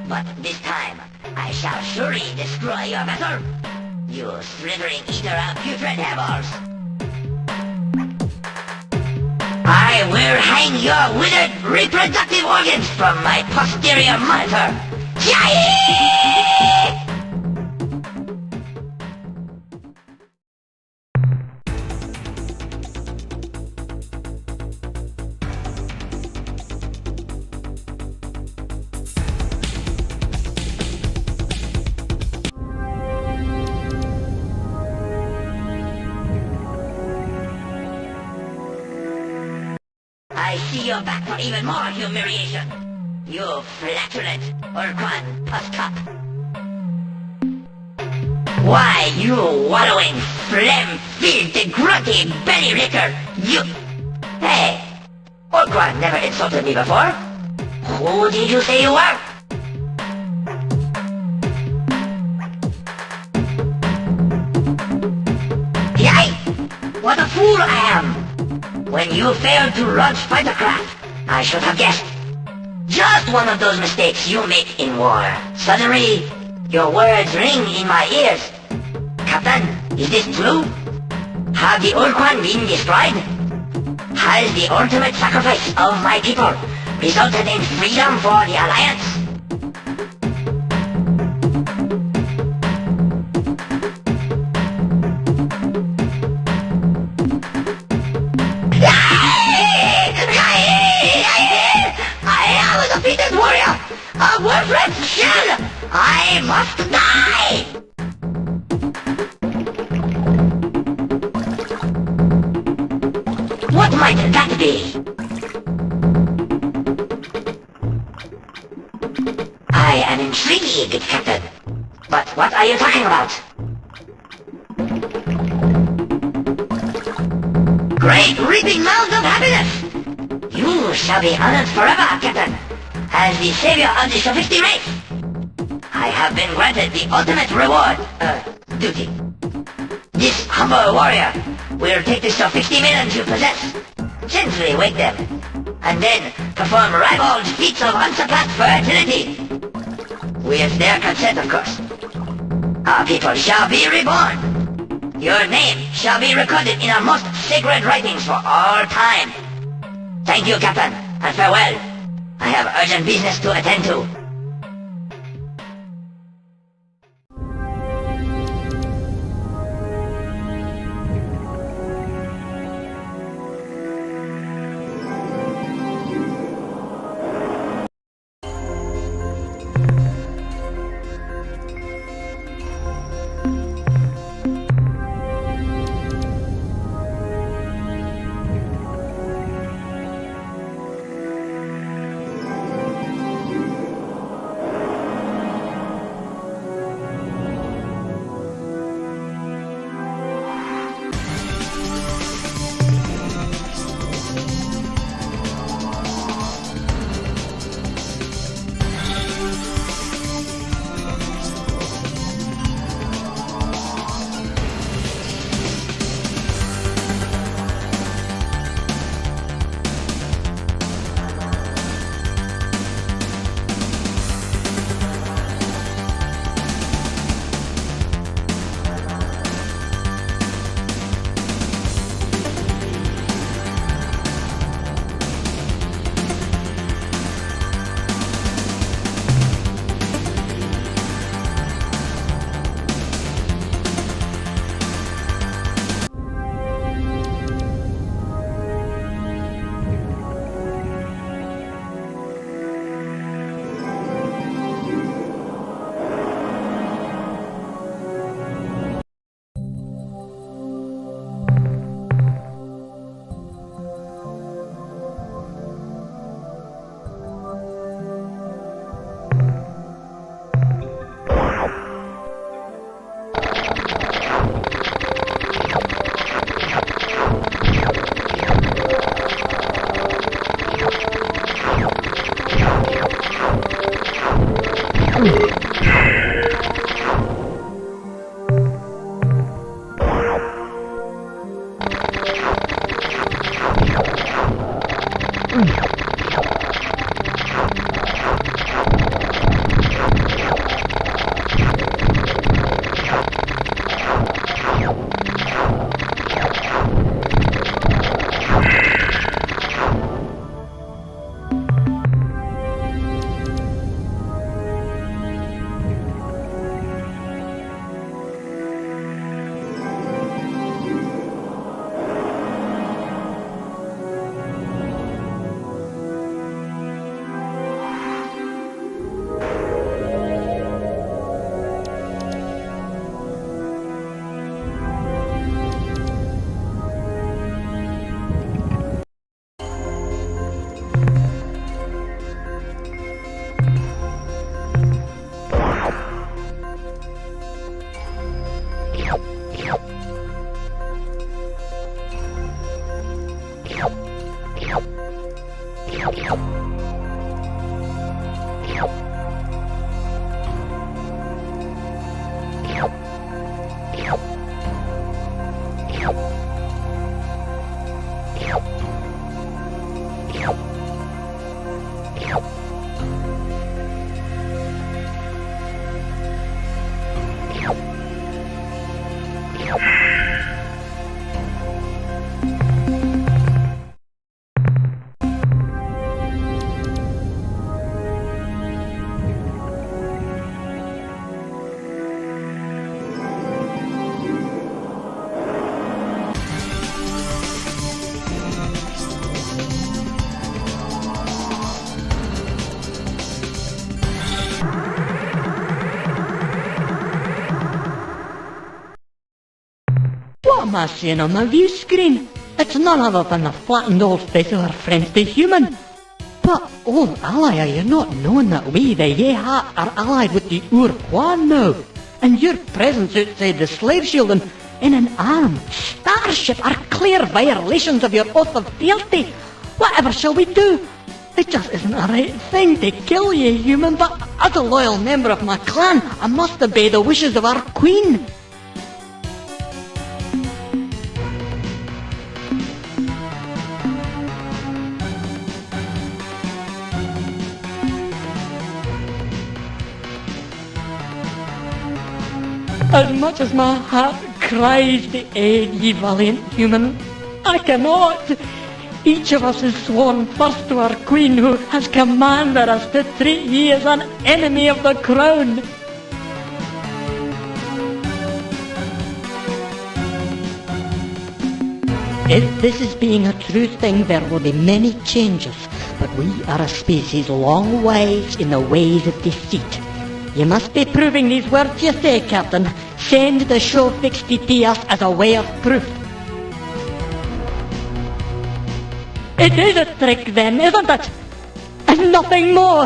But this time, I shall surely destroy your vessel, you slithering eater of putrid hairballs. I will hang your withered reproductive organs from my posterior monitor. Yay! I see you're back for even more humiliation. You flatulent Ur-Quan puss-cup. Why, you wallowing, phlegm-filled, grunty belly licker, you... Hey, Ur-Quan never insulted me before. Who did you say you were? Yay! What a fool I am! When you failed to launch fighter craft, I should have guessed. Just one of those mistakes you make in war. Suddenly, your words ring in my ears. Captain, is this true? Have the Ur-Quan been destroyed? Has the ultimate sacrifice of my people resulted in freedom for the Alliance? Defeated warrior! A worthless shell! I must die! What might that be? I am intrigued, Captain. But what are you talking about? Great reaping mounds of happiness! You shall be honored forever, Captain! As the savior of the Sophisti race, I have been granted the ultimate reward, duty. This humble warrior will take the Sophisti maidens you possess, gently wake them, and then perform ribald feats of unsurpassed fertility. With their consent, of course. Our people shall be reborn. Your name shall be recorded in our most sacred writings for all time. Thank you, Captain, and farewell. I have urgent business to attend to. am I seeing on my view screen? It's none other than the flattened old face of our friend the human. But, old ally, are you not knowing that we, the Yehat, are allied with the Ur-Quan now? And your presence outside the slave shield and in an armed starship are clear violations of your oath of fealty. Whatever shall we do? It just isn't the right thing to kill you, human, but as a loyal member of my clan, I must obey the wishes of our queen. As much as my heart cries to aid ye valiant human, I cannot. Each of us is sworn first to our queen, who has commanded us to treat ye as an enemy of the crown. If this is being a true thing, there will be many changes, but we are a species long wise in the ways of deceit. You must be proving these words you say, Captain. Send the show fixed to us as a way of proof. It is a trick then, isn't it? And nothing more.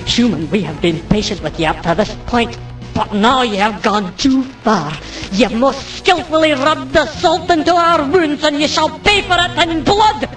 Human, we have been patient with you up to this point, but now you have gone too far. You have most skillfully rubbed the salt into our wounds, and you shall pay for it in blood!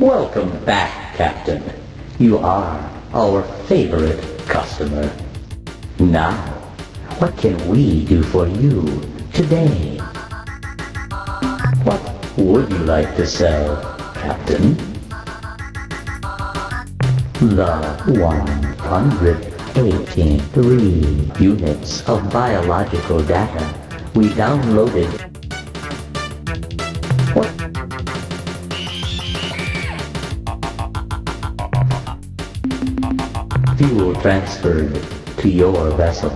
Welcome back, Captain. You are our favorite customer. Now, what can we do for you today? What would you like to sell, Captain? The 183 units of biological data we downloaded. What? Fuel transferred to your vessel.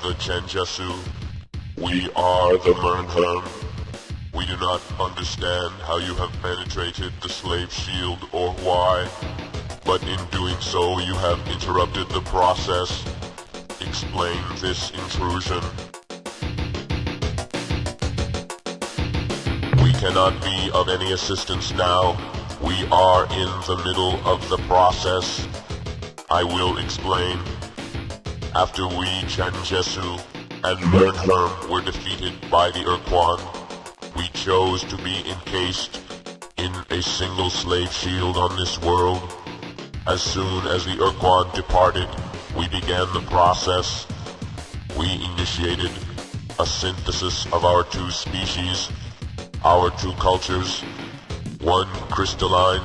the Chenjesu. We are the Mernherm. We do not understand how you have penetrated the slave shield or why, but in doing so you have interrupted the process. Explain this intrusion. We cannot be of any assistance now. We are in the middle of the process. I will explain. After we, Chenjesu, and Mernherm were defeated by the Ur-Quan, we chose to be encased in a single slave shield on this world. As soon as the Ur-Quan departed, we began the process. We initiated a synthesis of our two species, our two cultures, one crystalline,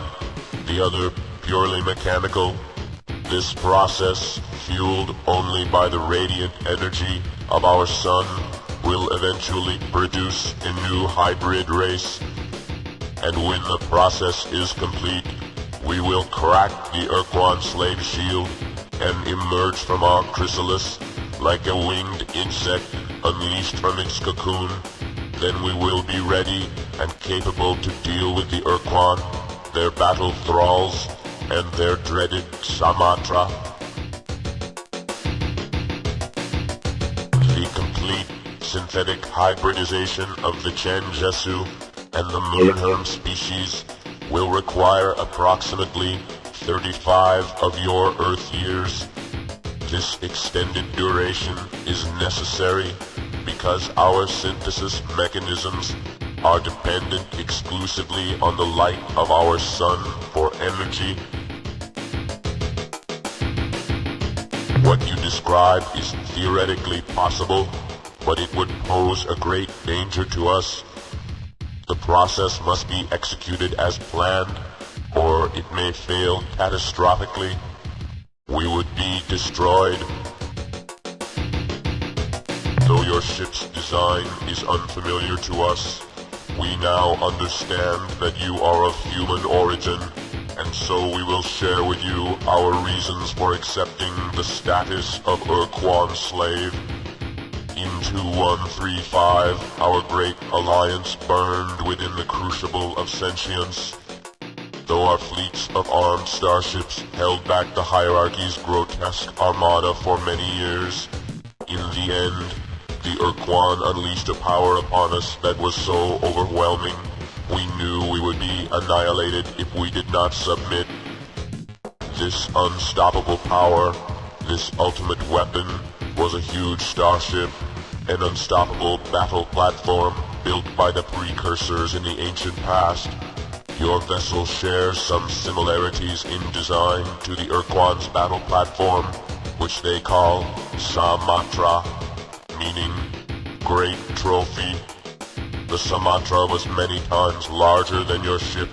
the other purely mechanical. This process, fueled only by the radiant energy of our sun, will eventually produce a new hybrid race. And when the process is complete, we will crack the Ur-Quan slave shield and emerge from our chrysalis like a winged insect unleashed from its cocoon. Then we will be ready and capable to deal with the Ur-Quan, their battle thralls, and their dreaded Samatra. The complete synthetic hybridization of the Chenjesu and the Mernherm species will require approximately 35 of your Earth years. This extended duration is necessary because our synthesis mechanisms are dependent exclusively on the light of our sun for energy. What you describe is theoretically possible, but it would pose a great danger to us. The process must be executed as planned, or it may fail catastrophically. We would be destroyed. Though your ship's design is unfamiliar to us, we now understand that you are of human origin, and so we will share with you our reasons for accepting the status of Ur-Quan slave. In 2135, our great alliance burned within the crucible of sentience. Though our fleets of armed starships held back the hierarchy's grotesque armada for many years, in the end, the Ur-Quan unleashed a power upon us that was so overwhelming, we knew we would be annihilated if we did not submit. This unstoppable power, this ultimate weapon, was a huge starship, an unstoppable battle platform built by the precursors in the ancient past. Your vessel shares some similarities in design to the Ur-Quan's battle platform, which they call Samatra, meaning Great Trophy. The Samatra was many times larger than your ship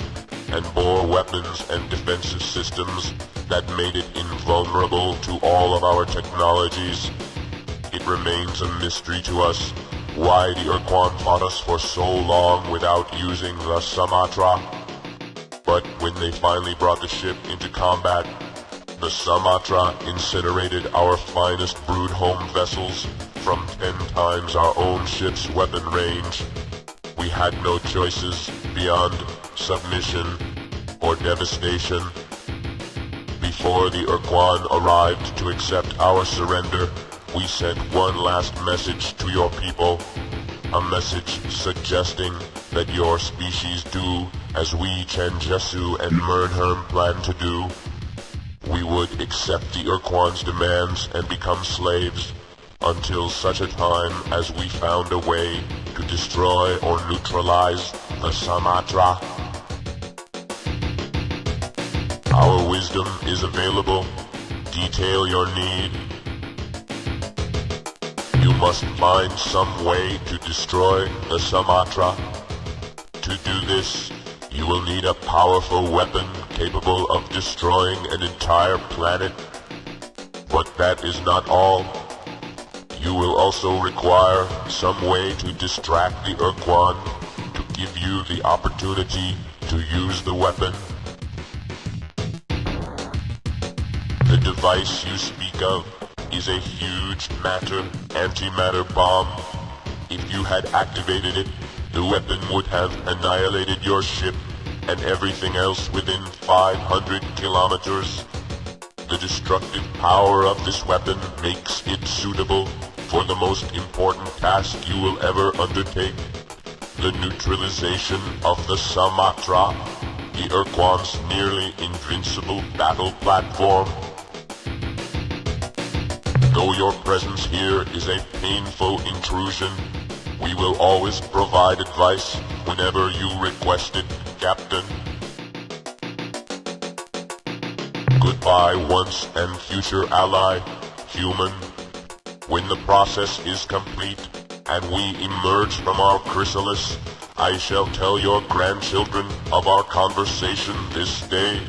and bore weapons and defensive systems that made it invulnerable to all of our technologies. It remains a mystery to us why the Ur-Quan fought us for so long without using the Samatra. But when they finally brought the ship into combat, the Samatra incinerated our finest brood-home vessels from 10 times our own ship's weapon range. We had no choices beyond submission or devastation. Before the Ur-Quan arrived to accept our surrender, we sent one last message to your people, a message suggesting that your species do as we Chenjesu and Mernherm plan to do. We would accept the Ur-Quan's demands and become slaves until such a time as we found a way to destroy or neutralize the Samatra. Our wisdom is available. Detail your need. You must find some way to destroy the Samatra. To do this, you will need a powerful weapon capable of destroying an entire planet. But that is not all. You will also require some way to distract the Ur-Quan, to give you the opportunity to use the weapon. The device you speak of is a huge matter antimatter bomb. If you had activated it, the weapon would have annihilated your ship and everything else within 500 kilometers. The destructive power of this weapon makes it suitable for the most important task you will ever undertake, the neutralization of the Sumatra, the Ur-Quan's nearly invincible battle platform. Though your presence here is a painful intrusion, we will always provide advice whenever you request it, Captain. Goodbye once and future ally, human. When the process is complete and we emerge from our chrysalis, I shall tell your grandchildren of our conversation this day.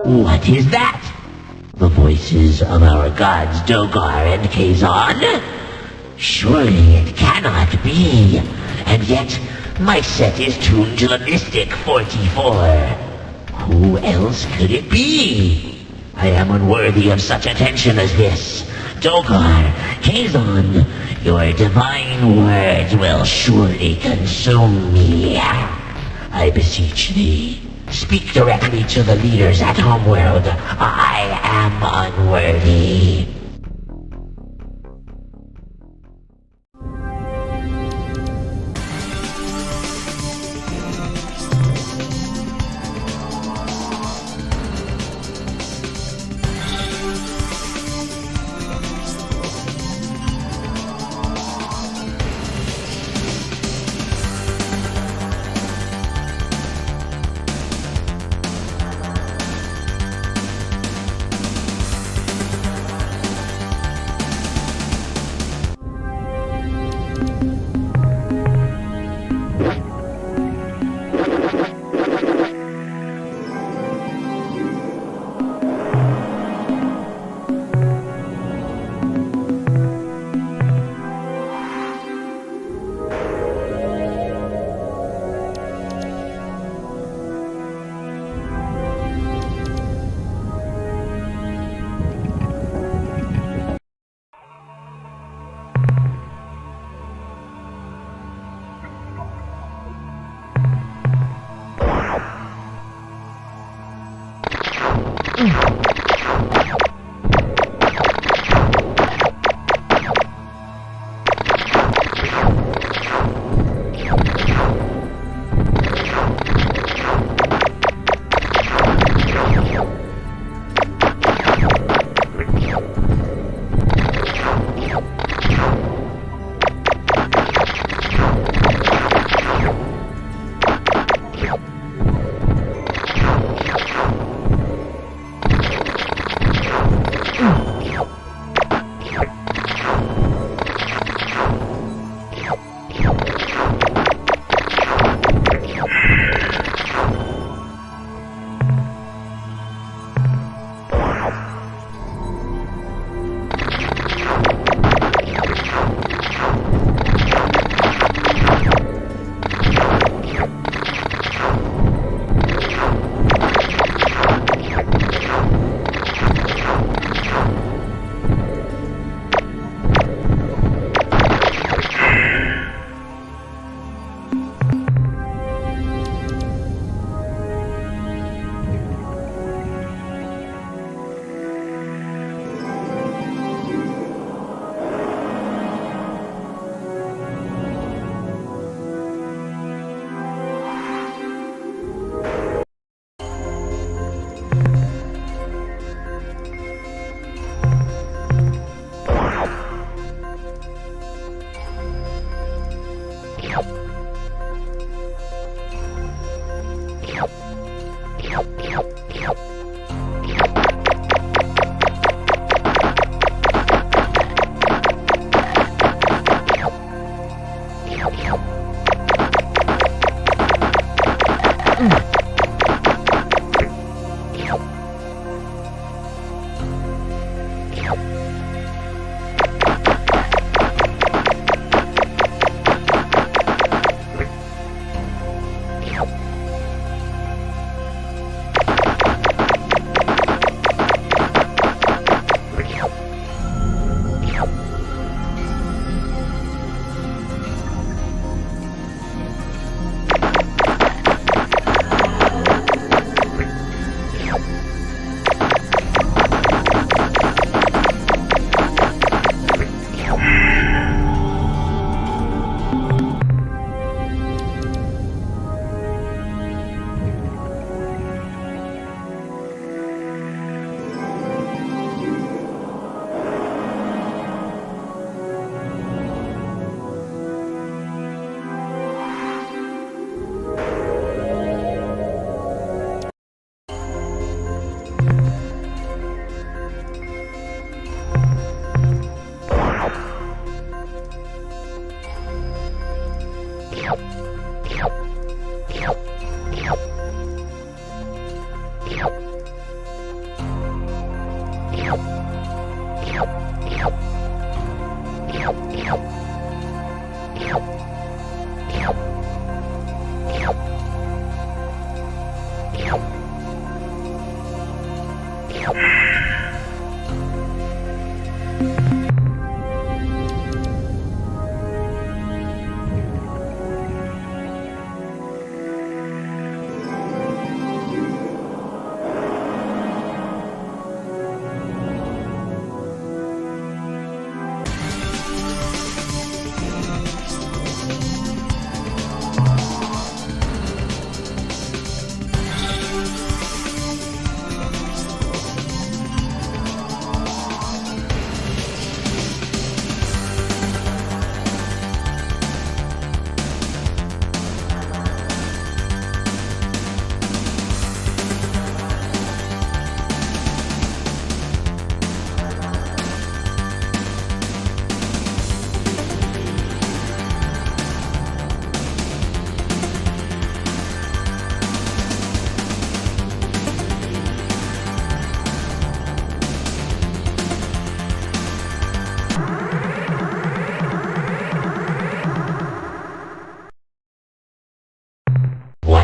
What is that? The voices of our gods Dogar and Kazan? Surely it cannot be. And yet, my set is tuned to the Mystic 44. Who else could it be? I am unworthy of such attention as this. Dogar, Kazan, your divine words will surely consume me. I beseech thee, speak directly to the leaders at Homeworld. I am unworthy.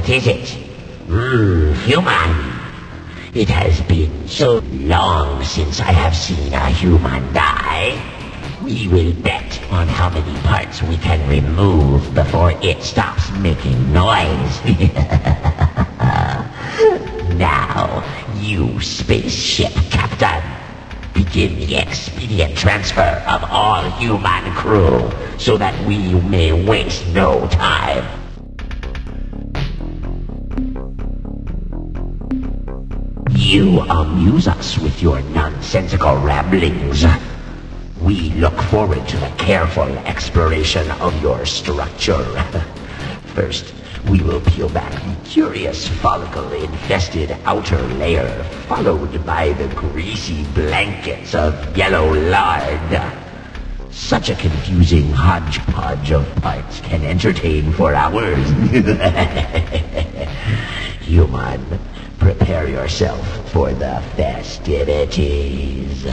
What is it? Human. It has been so long since I have seen a human die. We will bet on how many parts we can remove before it stops making noise. Now, you spaceship captain, begin the expedient transfer of all human crew so that we may waste no time. You amuse us with your nonsensical ramblings. We look forward to the careful exploration of your structure. First, we will peel back the curious follicle-infested outer layer, followed by the greasy blankets of yellow lard. Such a confusing hodgepodge of parts can entertain for hours. Human, prepare yourself for the festivities.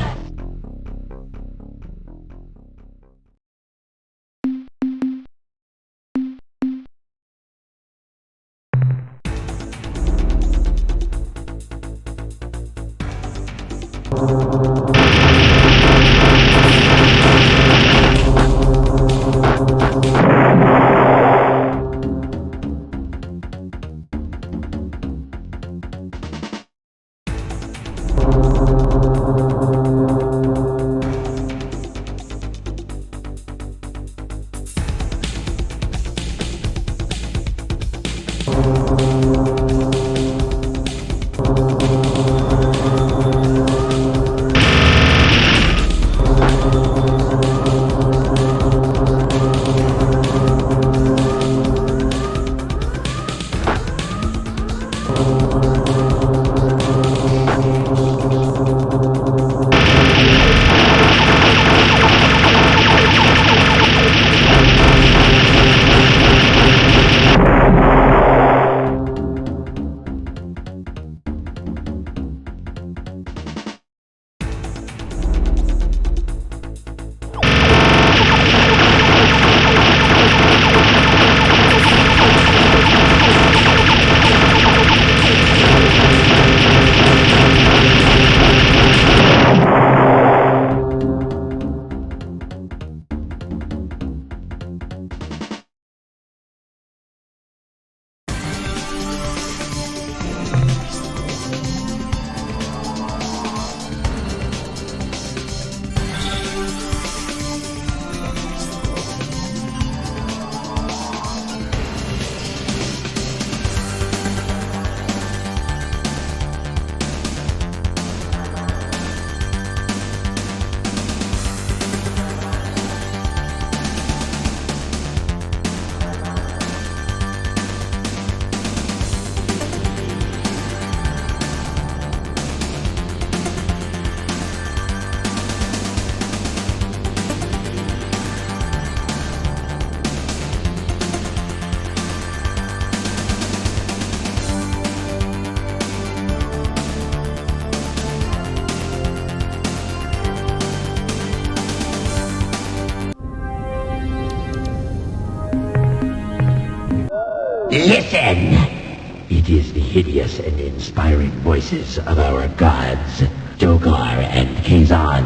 It is the hideous and inspiring voices of our gods, Dogar and Kazan.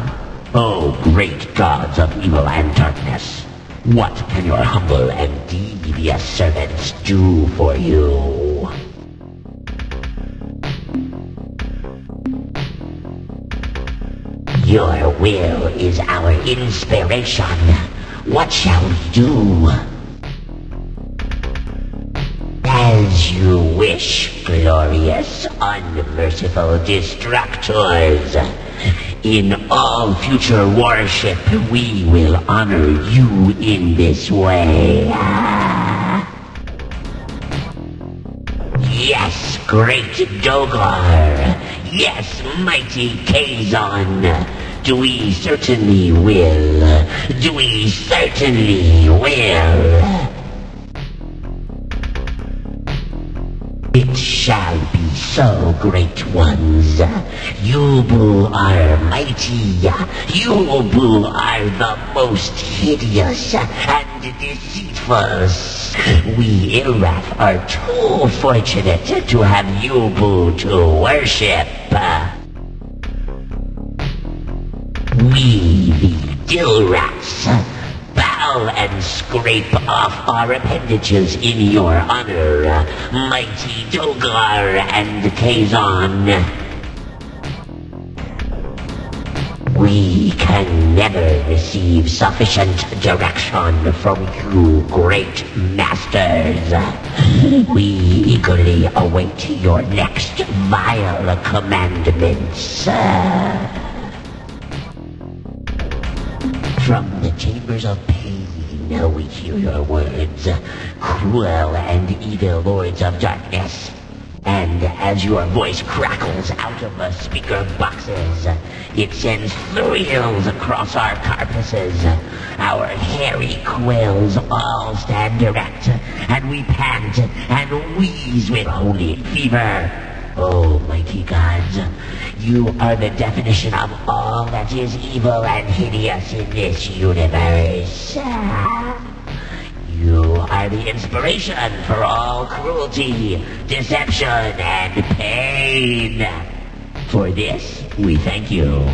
Oh, great gods of evil and darkness, what can your humble and devious servants do for you? Your will is our inspiration. What shall we do? As you wish, glorious, unmerciful destructors. In all future worship, we will honor you in this way. Yes, great Dogar. Yes, mighty Kazan. We certainly will. We certainly will. It shall be so, great ones. You are mighty. You are the most hideous and deceitful. We Ilrath are too fortunate to have Yubu to worship. We, the Dilrats, bow and scrape off our appendages in your honor, mighty Dogar and Kazan. We can never receive sufficient direction from you, great masters. We eagerly await your next vile commandments. From the chambers of pain, we hear your words, cruel and evil lords of darkness. And as your voice crackles out of the speaker boxes, it sends thrills across our carapaces. Our hairy quills all stand erect, and we pant and wheeze with holy fever. Oh, mighty gods, you are the definition of all that is evil and hideous in this universe. You are the inspiration for all cruelty, deception, and pain. For this, we thank you.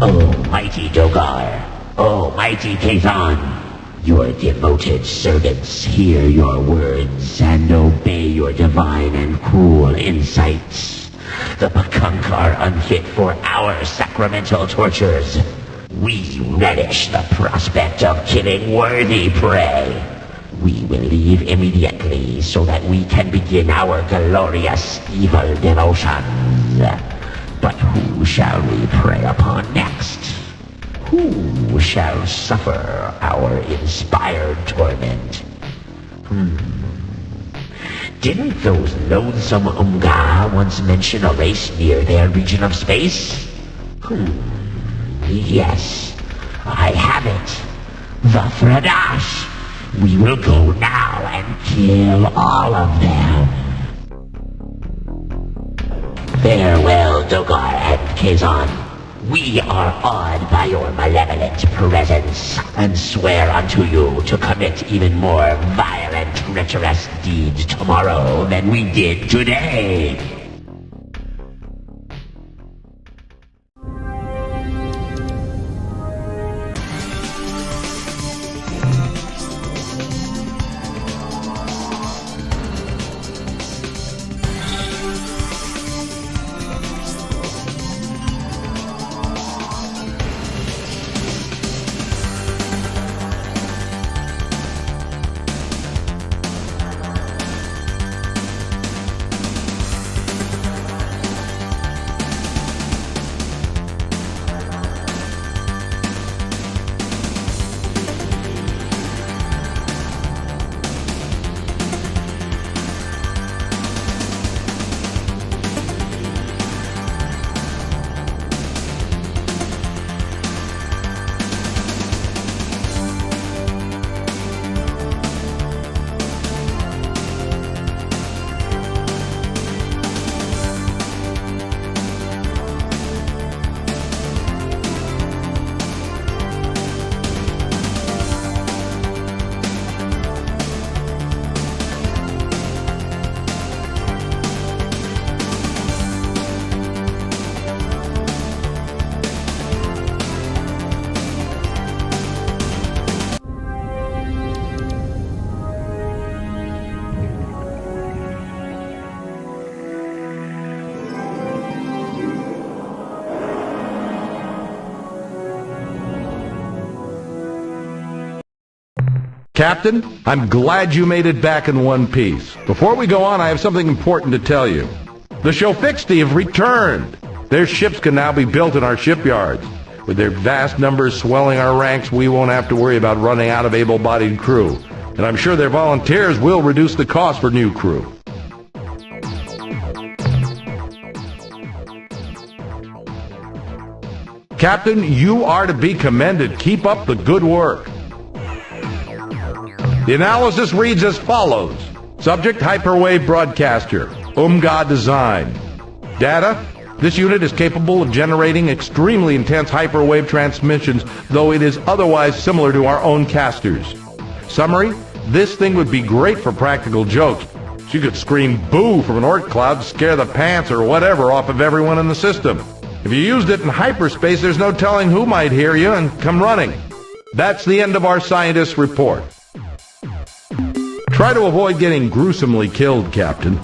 Oh, mighty Dogar. Oh, mighty Kazan. Your devoted servants hear your words and obey your divine and cruel insights. The Pakunk are unfit for our sacramental tortures. We relish the prospect of killing worthy prey. We will leave immediately so that we can begin our glorious evil devotions. But who shall we prey upon next? Who shall suffer our inspired torment? Didn't those loathsome Umga once mention a race near their region of space? Yes, I have it. The Fradash. We will go now and kill all of them. Farewell, Dogar and Kazan. We are awed by your malevolent presence, and swear unto you to commit even more vile and treacherous deeds tomorrow than we did today. Captain, I'm glad you made it back in one piece. Before we go on, I have something important to tell you. The Shofixti have returned. Their ships can now be built in our shipyards. With their vast numbers swelling our ranks, we won't have to worry about running out of able-bodied crew. And I'm sure their volunteers will reduce the cost for new crew. Captain, you are to be commended. Keep up the good work. The analysis reads as follows. Subject, hyperwave broadcaster. Umga design. Data. This unit is capable of generating extremely intense hyperwave transmissions, though it is otherwise similar to our own casters. Summary. This thing would be great for practical jokes. She could scream boo from an orc cloud to scare the pants or whatever off of everyone in the system. If you used it in hyperspace, there's no telling who might hear you and come running. That's the end of our scientist's report. Try to avoid getting gruesomely killed, Captain.